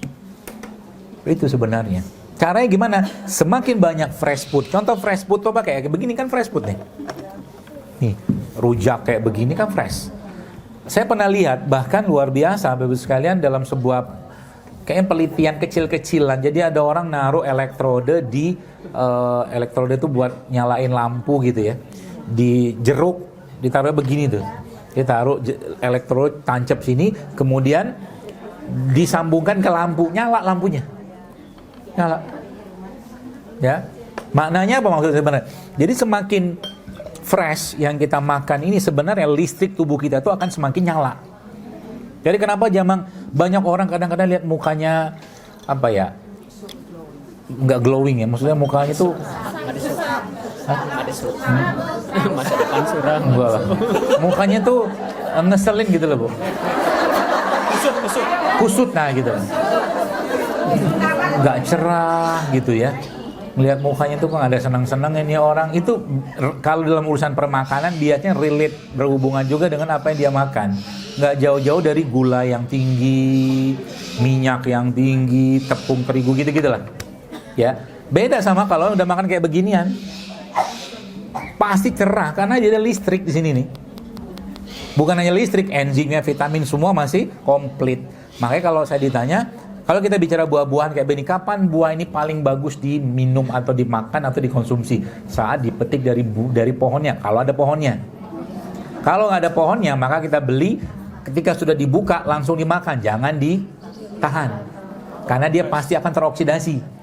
Itu sebenarnya. Caranya gimana? Semakin banyak fresh food. Contoh fresh food tuh apa kayak begini kan fresh food nih. Nih, rujak kayak begini kan fresh. Saya pernah lihat bahkan luar biasa Bapak Ibu sekalian dalam sebuah kayaknya penelitian kecil-kecilan. Jadi ada orang naruh elektrode di elektrode itu buat nyalain lampu gitu ya. Di jeruk ditaruh begini tuh. Ditaruh elektrode tancap sini, kemudian disambungkan ke lampu, nyala lampunya. Nyala. Ya. Maknanya apa maksudnya sebenarnya? Jadi semakin fresh yang kita makan ini sebenarnya listrik tubuh kita itu akan semakin nyala. Jadi kenapa banyak orang kadang-kadang lihat mukanya apa ya? Enggak glowing ya, maksudnya mukanya tuh Masa depan suram. enggak lah. Mukanya tuh ngeselin gitu loh, Bu. Kusut nah gitu. Enggak cerah gitu ya. Melihat mukanya tuh kan ada senang-senangnya nih orang. Itu kalau dalam urusan permakanan biasanya relate, berhubungan juga dengan apa yang dia makan. Nggak jauh-jauh dari gula yang tinggi, minyak yang tinggi, tepung terigu gitu-gitu lah. Ya, beda sama kalau udah makan kayak beginian. Pasti cerah karena dia ada listrik di sini nih. Bukan hanya listrik, enzimnya, vitamin semua masih komplit. Makanya kalau saya ditanya, kalau kita bicara buah-buahan kayak begini, kapan buah ini paling bagus diminum atau dimakan atau dikonsumsi? Saat dipetik dari pohonnya, kalau ada pohonnya. Kalau nggak ada pohonnya, maka kita beli, ketika sudah dibuka langsung dimakan, jangan ditahan. Karena dia pasti akan teroksidasi.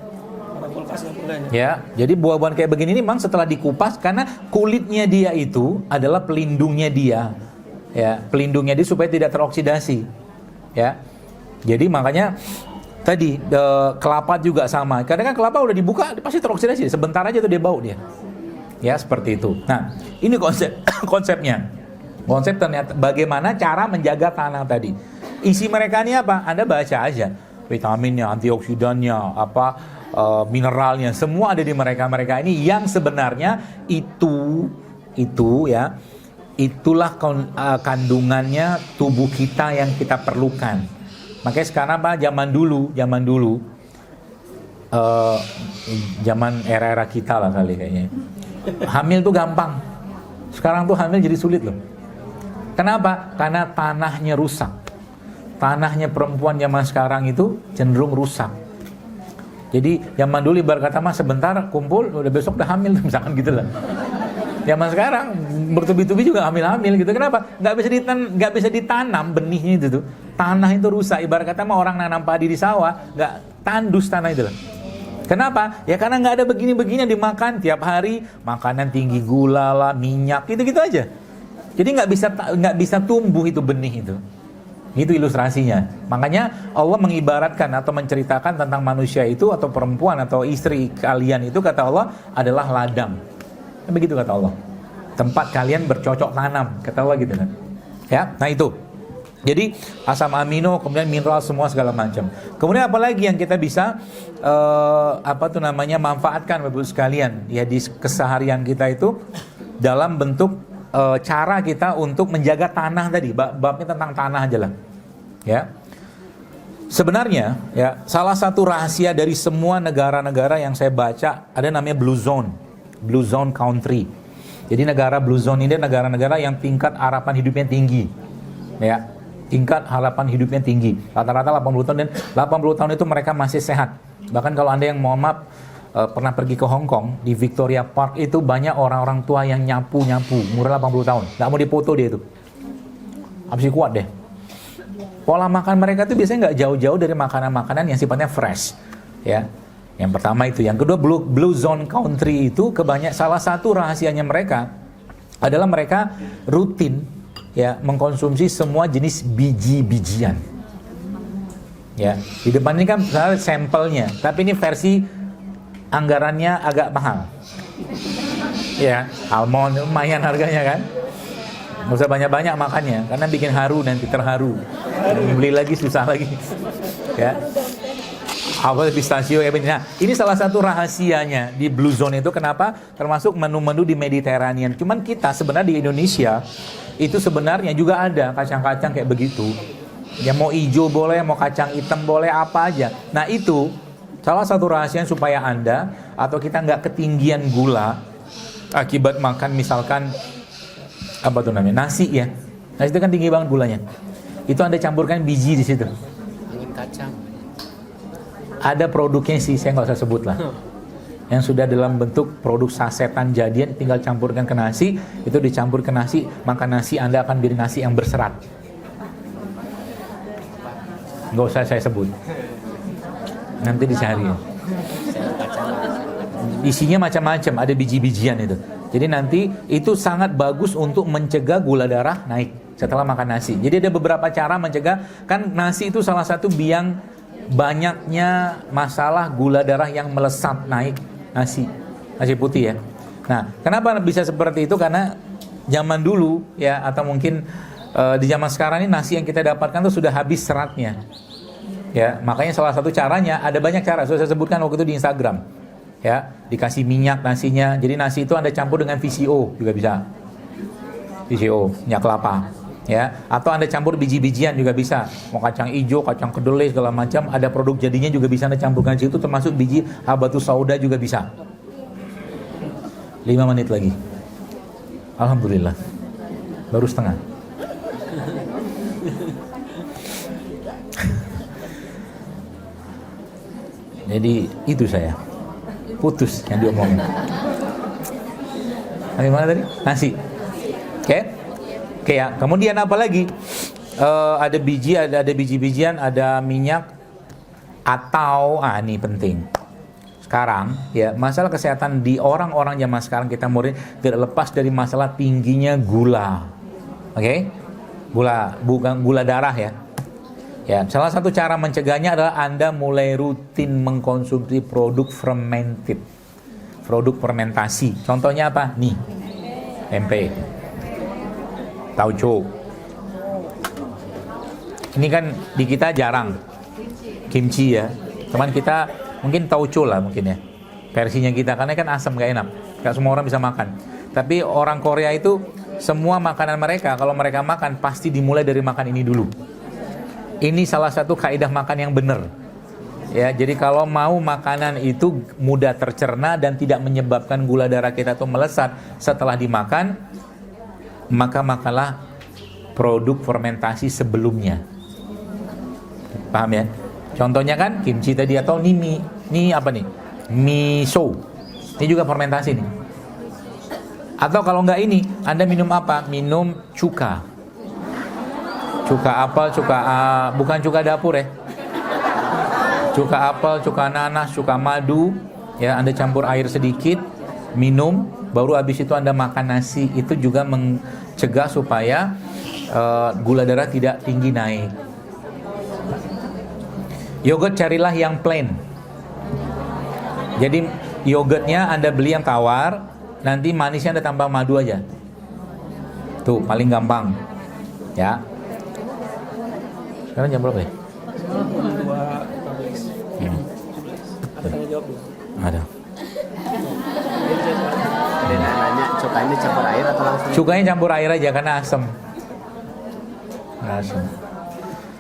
Ya, jadi buah-buahan kayak begini ini memang setelah dikupas, karena kulitnya dia itu adalah pelindungnya dia. Ya, pelindungnya dia supaya tidak teroksidasi. Ya. Jadi makanya tadi kelapa juga sama. Kadang kan kelapa udah dibuka pasti teroksidasi, sebentar aja tuh dia bau dia. Ya, seperti itu. Nah, ini konsepnya. Konsep ternyata bagaimana cara menjaga tanah tadi. Isi mereka ini apa? Anda baca aja. Vitaminnya, antioksidannya, mineralnya, semua ada di mereka ini yang sebenarnya itu ya, itulah kandungannya tubuh kita yang kita perlukan. Makanya sekarang apa? Zaman dulu, zaman era-era kita lah kali kayaknya. Hamil tuh gampang. Sekarang tuh hamil jadi sulit loh. Kenapa? Karena tanahnya rusak. Tanahnya perempuan zaman sekarang itu cenderung rusak. Jadi zaman dulu ibarat kata mah sebentar kumpul udah besok udah hamil misalkan gitu lah. Zaman sekarang bertubi-tubi juga hamil-hamil gitu. Kenapa? Nggak bisa ditanam benihnya itu tuh. Tanah itu rusak. Ibarat kata mah orang nanam padi di sawah nggak tandus tanah itu lah. Kenapa? Ya karena nggak ada begini-begini yang dimakan tiap hari, makanan tinggi gula lah, minyak gitu-gitu aja. Jadi nggak bisa tumbuh itu benih itu. Itu ilustrasinya. Makanya Allah mengibaratkan atau menceritakan tentang manusia itu atau perempuan atau istri kalian itu, kata Allah, adalah ladang. Begitu kata Allah. Tempat kalian bercocok tanam, kata Allah gitu kan. Ya, nah itu. Jadi asam amino, kemudian mineral semua segala macam. Kemudian apalagi yang kita bisa manfaatkan Bapak Ibu sekalian ya di keseharian kita itu dalam bentuk cara kita untuk menjaga tanah tadi. Babnya tentang tanah aja lah. Ya. Sebenarnya ya salah satu rahasia dari semua negara-negara yang saya baca ada namanya Blue Zone country. Jadi negara Blue Zone ini negara-negara yang tingkat harapan hidupnya tinggi. Ya. Tingkat harapan hidupnya tinggi. Rata-rata 80 tahun dan 80 tahun itu mereka masih sehat. Bahkan kalau Anda yang mohon maaf pernah pergi ke Hong Kong, di Victoria Park itu banyak orang-orang tua yang nyapu, umur 80 tahun. Nggak mau dipoto dia itu. Habis kuat deh. Pola makan mereka itu biasanya nggak jauh-jauh dari makanan-makanan yang sifatnya fresh. Ya. Yang pertama itu. Yang kedua Blue Zone Country itu salah satu rahasianya mereka adalah mereka rutin ya mengkonsumsi semua jenis biji-bijian. Ya, di depan ini kan sampelnya, tapi ini versi anggarannya agak mahal. Ya, almond lumayan harganya kan. Nggak usah banyak-banyak makannya, karena bikin haru nanti terharu. Beli lagi susah lagi. Ya. Apa pistachio ya. Nah, ini salah satu rahasianya di Blue Zone itu kenapa termasuk menu-menu di Mediterranean. Cuman kita sebenarnya di Indonesia itu sebenarnya juga ada kacang-kacang kayak begitu. Ya mau hijau boleh, mau kacang hitam boleh, apa aja. Nah itu salah satu rahasianya supaya Anda atau kita nggak ketinggian gula akibat makan misalkan apa tuh namanya nasi ya. Nasi itu kan tinggi banget gulanya. Itu Anda campurkan biji di situ. Angin kacang. Ada produknya sih, saya nggak usah sebut lah. Yang sudah dalam bentuk produk sasetan jadian, tinggal campurkan ke nasi, itu dicampur ke nasi, maka nasi Anda akan jadi nasi yang berserat. Nggak usah saya sebut. Nanti dicari. Isinya macam-macam, ada biji-bijian itu. Jadi nanti itu sangat bagus untuk mencegah gula darah naik setelah makan nasi. Jadi ada beberapa cara mencegah, kan nasi itu salah satu biang banyaknya masalah gula darah yang melesat naik nasi putih ya. Nah, kenapa bisa seperti itu? Karena zaman dulu ya, atau mungkin di zaman sekarang ini nasi yang kita dapatkan tuh sudah habis seratnya. Ya, makanya salah satu caranya, ada banyak cara, sudah saya sebutkan waktu itu di Instagram. Ya, dikasih minyak nasinya. Jadi nasi itu Anda campur dengan VCO juga bisa. VCO, minyak kelapa. Ya, atau Anda campur biji-bijian juga bisa. Mau kacang hijau, kacang kedelai segala macam, ada produk jadinya juga bisa Anda campurkan di situ, termasuk biji habatus sauda juga bisa. 5 menit lagi. Alhamdulillah. Baru setengah. Jadi itu saya. Putus yang diomongin. Bagaimana tadi? Nasi. Oke? Oke ya. Kemudian apa lagi? Ada biji, ada biji-bijian, ada minyak, atau ini penting. Sekarang ya, masalah kesehatan di orang-orang zaman sekarang kita murid tidak lepas dari masalah tingginya gula. Oke? Gula, bukan gula darah ya. Ya, salah satu cara mencegahnya adalah Anda mulai rutin mengkonsumsi produk fermented, produk fermentasi. Contohnya apa? Nih, tempe, tauco. Ini kan di kita jarang, kimchi ya. Cuman kita mungkin tauco lah mungkin ya, versinya kita. Karena kan asam gak enak, gak semua orang bisa makan. Tapi orang Korea itu semua makanan mereka, kalau mereka makan pasti dimulai dari makan ini dulu. Ini salah satu kaidah makan yang benar. Ya, jadi kalau mau makanan itu mudah tercerna dan tidak menyebabkan gula darah kita itu melesat setelah dimakan, maka makanlah produk fermentasi sebelumnya. Paham ya? Contohnya kan kimchi tadi atau ini apa nih? Miso. Ini juga fermentasi nih. Atau kalau enggak ini, Anda minum apa? Minum cuka. Cuka apel, bukan cuka dapur ya. Cuka apel, cuka nanas, cuka madu, ya Anda campur air sedikit, minum, baru habis itu Anda makan nasi. Itu juga mencegah supaya gula darah tidak tinggi naik. Yogurt carilah yang plain. Jadi yogurtnya Anda beli yang tawar, nanti manisnya Anda tambah madu aja. Tuh paling gampang. Ya. Sekarang jam berapa ya? 2:15. Tanya jawab dulu. Ada. Ada nanya, cukanya campur air atau langsung? Cukanya campur air aja karena asam. Asam.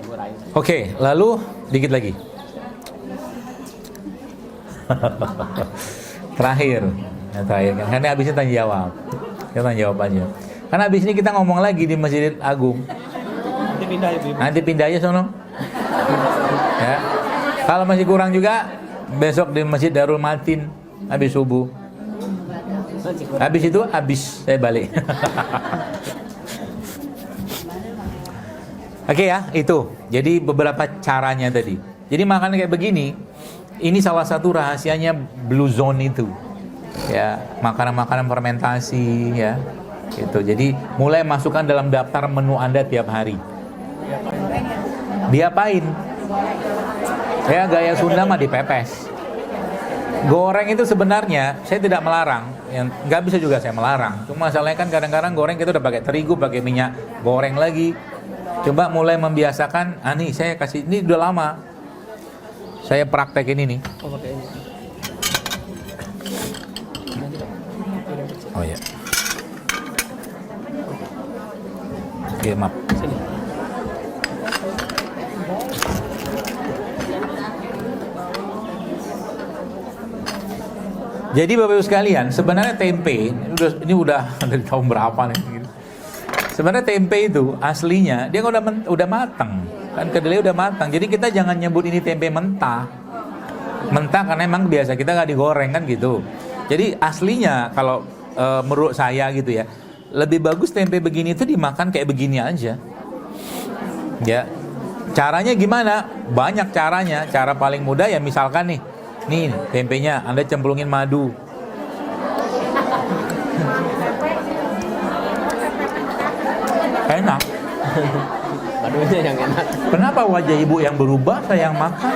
Campur air. Oke, lalu dikit lagi. Terakhir kan. Karena habisnya tanya jawab. Kita tanya jawab aja. Karena habis ini kita ngomong lagi di Masjid Agung. Nanti pindah ya, Bu. Nanti pindah aja sono. Ya. Kalau masih kurang juga, besok di Masjid Darul Matin habis subuh. Habis itu saya balik. Oke ya, itu. Jadi beberapa caranya tadi. Jadi makan kayak begini, ini salah satu rahasianya Blue Zone itu. Ya, makanan-makanan fermentasi ya. Gitu. Jadi mulai masukkan dalam daftar menu Anda tiap hari. Diapain? Ya gaya Sunda mah dipepes. Goreng itu sebenarnya saya tidak melarang, yang nggak bisa juga saya melarang. Cuma masalahnya kan kadang-kadang goreng kita udah pakai terigu, pakai minyak goreng lagi. Coba mulai membiasakan, nih saya kasih, ini udah lama. Saya praktekin ini. Oh, pakai ini. Nanti Pak. Piring kecil. Oh ya. Oke, maaf. Sini. Jadi Bapak Ibu sekalian, sebenarnya tempe ini udah dari tahun berapa nih? Sebenarnya tempe itu aslinya dia udah matang, kan kedelai udah matang. Jadi kita jangan nyebut ini tempe mentah, karena emang biasa kita nggak digoreng kan gitu. Jadi aslinya kalau menurut saya gitu ya, lebih bagus tempe begini itu dimakan kayak begini aja. Ya, caranya gimana? Banyak caranya. Cara paling mudah ya misalkan nih tempenya Anda cemplungin madu. Enak. Madunya yang enak. Kenapa wajah ibu yang berubah, saya yang makan?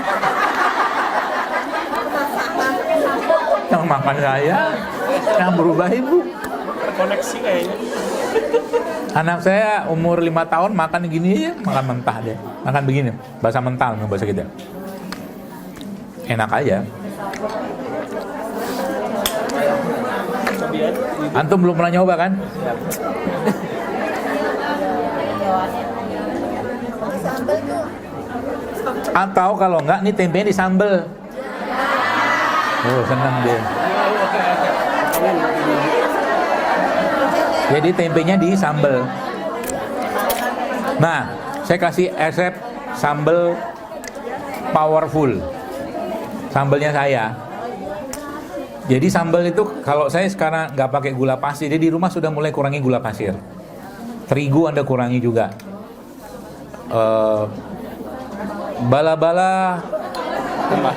Yang makan saya, yang berubah ibu. Terkoneksi kayaknya. Anak saya umur 5 tahun makan gini ya, makan mentah deh. Makan begini, bahasa mental, bahasa kita. Enak aja. Cobian. Antum belum pernah nyoba kan? Atau kalau enggak, nih tempenya disambel. Oh, senang dia. Jadi tempenya disambel. Nah, saya kasih resep sambel powerful. Sambelnya saya. Jadi sambal itu kalau saya sekarang nggak pakai gula pasir, jadi di rumah sudah mulai kurangi gula pasir. Terigu Anda kurangi juga. Bala-bala Tambah.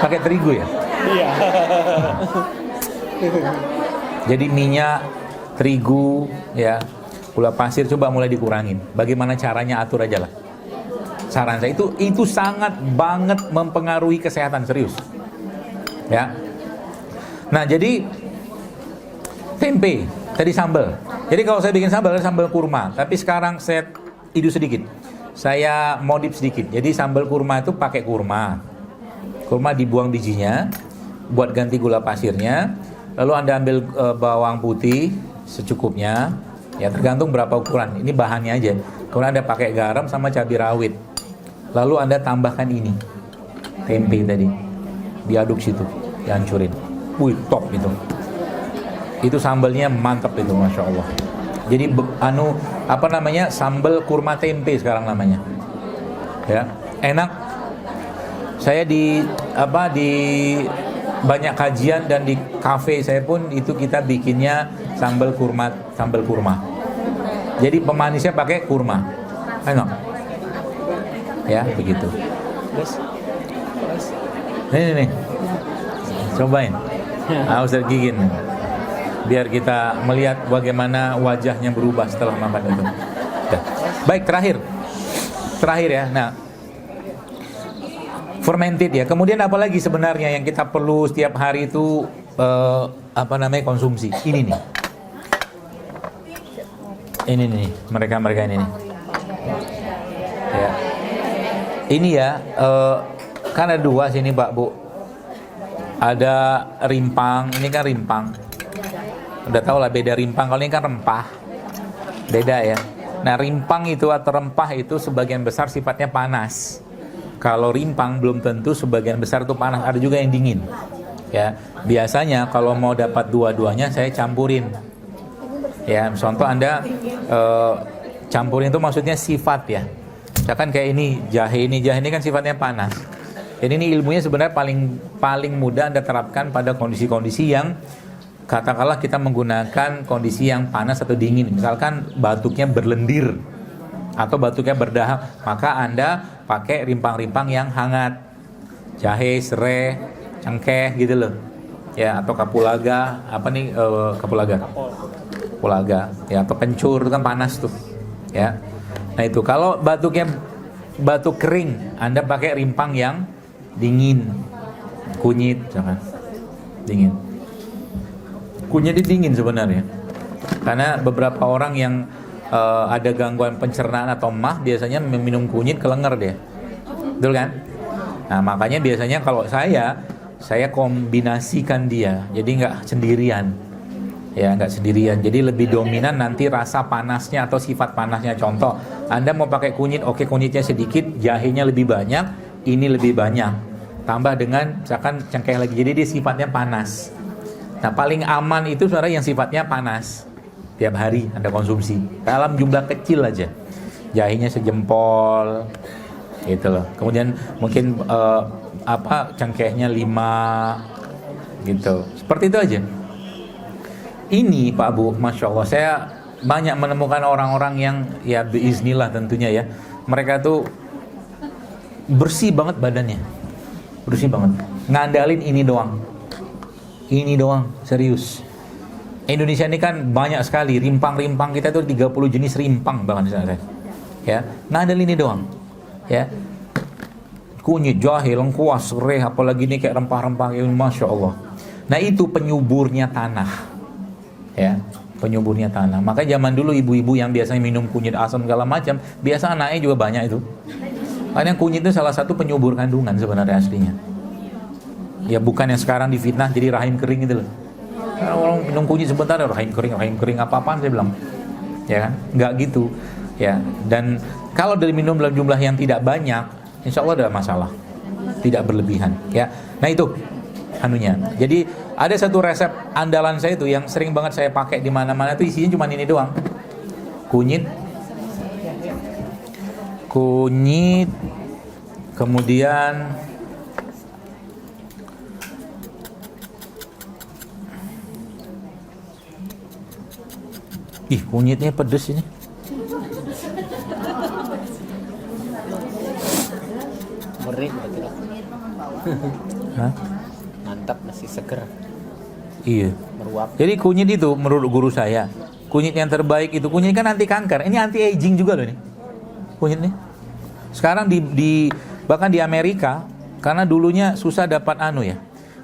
pakai terigu ya. Iya. Jadi minyak, terigu, ya, gula pasir coba mulai dikurangin. Bagaimana caranya atur aja lah. Saran saya itu sangat banget mempengaruhi kesehatan, serius. Ya. Nah, jadi tempe tadi sambal. Jadi kalau saya bikin sambal kurma, tapi sekarang saya idul sedikit. Saya modif sedikit. Jadi sambal kurma itu pakai kurma. Kurma dibuang bijinya, buat ganti gula pasirnya. Lalu Anda ambil bawang putih secukupnya. Ya, tergantung berapa ukuran. Ini bahannya aja. Kemudian Anda pakai garam sama cabai rawit. Lalu Anda tambahkan ini. Tempe tadi. Diaduk situ, dihancurin. Wih, top itu. Itu sambalnya mantap itu, Masya Allah. Jadi sambal kurma tempe sekarang namanya. Ya, enak. Saya di banyak kajian dan di kafe saya pun itu kita bikinnya sambal kurma. Jadi pemanisnya pakai kurma. Enak. Ya, begitu. Nih. Cobain. Ustaz gigin. Biar kita melihat bagaimana wajahnya berubah setelah makan itu. Baik, terakhir ya. Nah, fermented ya. Kemudian apa lagi sebenarnya yang kita perlu setiap hari itu konsumsi? Ini nih. Ini nih, mereka ini nih. Ya. Ini ya, kan ada dua sini Pak Bu. Ada rimpang, ini kan rimpang. Udah tau lah beda rimpang, kalau ini kan rempah. Beda ya. Nah, rimpang itu atau rempah itu sebagian besar sifatnya panas. Kalau rimpang belum tentu sebagian besar itu panas, ada juga yang dingin. Ya, biasanya kalau mau dapat dua-duanya saya campurin. Ya, contoh Anda campurin itu maksudnya sifat ya. Misalkan kayak ini jahe ini kan sifatnya panas. Jadi ini ilmunya sebenarnya paling mudah Anda terapkan pada kondisi-kondisi yang katakanlah kita menggunakan kondisi yang panas atau dingin. Misalkan batuknya berlendir atau batuknya berdahak, maka Anda pakai rimpang-rimpang yang hangat. Jahe, serai, cengkeh gitu loh. Ya, atau kapulaga, kapulaga ya, atau kencur itu kan panas tuh. Ya. Nah, itu kalau batuk kering, Anda pakai rimpang yang dingin. Kunyit jangan. Dingin. Kunyit itu dingin sebenarnya. Karena beberapa orang yang ada gangguan pencernaan atau mah biasanya meminum kunyit kelenger dia. betul kan? Nah makanya biasanya kalau saya kombinasikan dia, jadi nggak sendirian, ya nggak sendirian. Jadi lebih dominan nanti rasa panasnya atau sifat panasnya. Contoh, Anda mau pakai kunyit, oke kunyitnya sedikit, jahenya lebih banyak, ini lebih banyak. Tambah dengan misalkan cengkeh lagi, jadi dia sifatnya panas. Nah paling aman itu sebenarnya yang sifatnya panas. Tiap hari Anda konsumsi dalam jumlah kecil aja, jahenya sejempol, gitu loh. Kemudian mungkin cengkehnya 5, gitu. Seperti itu aja. Ini Pak Bu, Masya Allah, saya banyak menemukan orang-orang yang ya biiznillah tentunya ya, mereka tuh bersih banget badannya, bersih banget, ngandalin ini doang, serius. Indonesia ini kan banyak sekali rimpang-rimpang, kita tuh 30 jenis rimpang bahkan di sana, ya, ngandalin ini doang, ya. Kunyit, jahe, lengkuas, serai, apalagi ini kayak rempah-rempah, ya, Masya Allah. Nah itu penyuburnya tanah, ya, penyuburnya tanah. Makanya zaman dulu ibu-ibu yang biasanya minum kunyit asam segala macam, biasa anaknya juga banyak itu. Karena kunyit itu salah satu penyubur kandungan sebenarnya aslinya. Ya bukan yang sekarang difitnah jadi rahim kering gitu loh. Karena orang minum kunyit sebentar rahim kering apa-apaan saya bilang. Ya kan? Enggak gitu. Ya, dan kalau dari minum dalam jumlah yang tidak banyak, insya Allah ada masalah, tidak berlebihan, ya. Nah itu anunya. Jadi ada satu resep andalan saya itu yang sering banget saya pakai di mana-mana itu isinya cuma ini doang. Kunyit, kemudian kunyitnya pedes ini. Meri berarti lah. Hah? Mantap, masih seger. Iya. Meruap. Jadi kunyit itu menurut guru saya, kunyit yang terbaik itu kunyit kan anti kanker. Ini anti aging juga loh nih. Kunyit nih. Sekarang bahkan di Amerika, karena dulunya susah dapat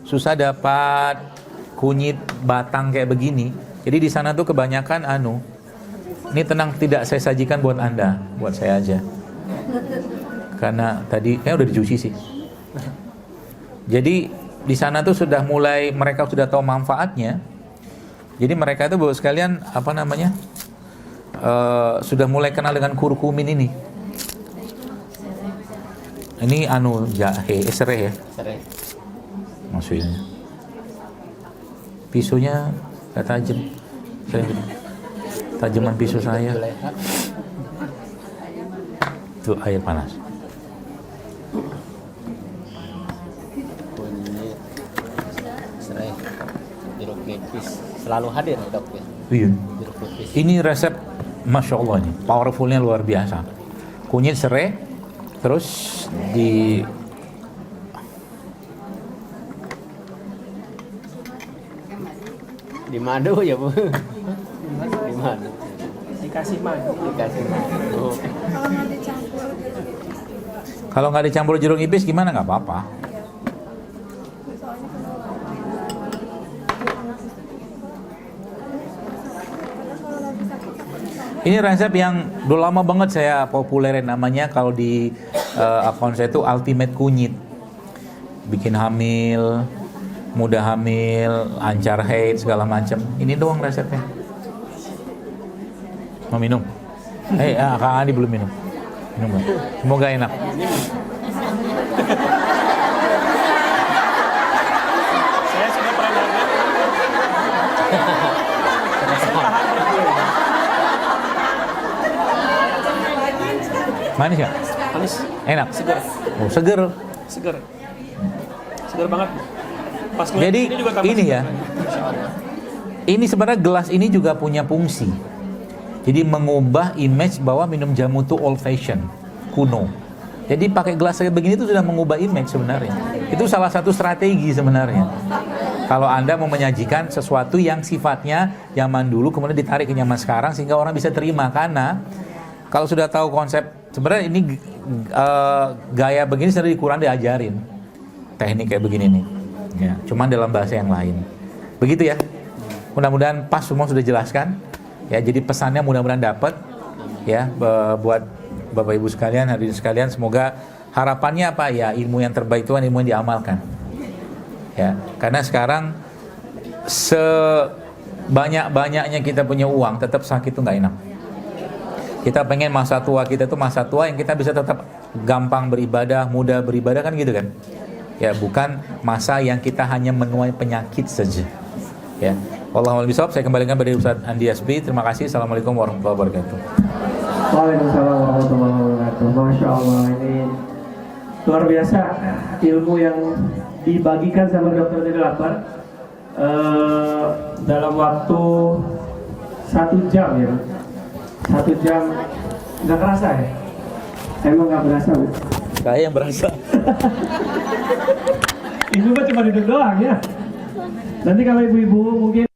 susah dapat kunyit batang kayak begini. Jadi di sana tuh kebanyakan ini tenang, tidak saya sajikan buat Anda, buat saya aja. Karena tadi udah dicuci sih. Jadi di sana tuh mereka sudah tahu manfaatnya. Jadi mereka itu bawa sekalian sudah mulai kenal dengan kurkumin ini. Ini jahe, serai ya. Serai. Maksudnya. Pisaunya gak tajam. Tajaman pisau saya. Itu air panas. Kunyit, serai, jeruk nipis selalu hadir dok ya. Iya. Jeruk nipis. Ini resep Masya Allah nih, powerfulnya luar biasa. Kunyit, serai, terus di madu ya Bu. Di madu. Dikasih madu. kalau nggak dicampur jeruk nipis gimana, nggak apa-apa. Ini resep yang udah lama banget saya populerin, namanya kalau di akun saya itu Ultimate Kunyit. Bikin hamil, mudah hamil, lancar haid segala macam. Ini doang resepnya. Mau minum? Kak Andi belum minum. Minum Bang. Semoga enak. Saya sudah pernah Manis nggak? manis, Enak. segar, Oh, seger. segar banget. Pas Jadi ini juga tambah ini segar. ya. Ini sebenarnya gelas ini juga punya fungsi. Jadi mengubah image bahwa minum jamu itu old fashion, kuno. Jadi pakai gelas kayak begini itu sudah mengubah image sebenarnya. Itu salah satu strategi sebenarnya. Kalau Anda mau menyajikan sesuatu yang sifatnya zaman dulu kemudian ditarik ke zaman sekarang sehingga orang bisa terima, karena kalau sudah tahu konsep sebenarnya ini gaya begini sudah kurang diajarin. Teknik kayak begini nih. Ya, cuman dalam bahasa yang lain. Begitu ya. Mudah-mudahan pas semua sudah jelaskan. Ya, jadi pesannya mudah-mudahan dapat ya buat Bapak Ibu sekalian, hadirin sekalian, semoga harapannya apa ya, ilmu yang terbaik itu kan ilmu yang diamalkan. Ya, karena sekarang sebanyak-banyaknya kita punya uang, tetap sakit itu nggak enak. Kita pengen masa tua kita itu masa tua yang kita bisa tetap gampang beribadah, mudah beribadah kan gitu kan. Ya, bukan masa yang kita hanya menuai penyakit saja. Ya, Wallahul bisawab. Saya kembalikan pada Ustaz Andi Asbi. Terima kasih. Assalamualaikum warahmatullahi wabarakatuh. Waalaikumsalam warahmatullahi wabarakatuh. Masya Allah, ini luar biasa ilmu yang dibagikan sama Dr. Zainul Akbar dalam waktu 1 jam ya. 1 jam nggak kerasa ya? Emang nggak berasa, Bu? Saya yang berasa. Ibu mah cuma duduk doang ya. Nanti kalau ibu-ibu mungkin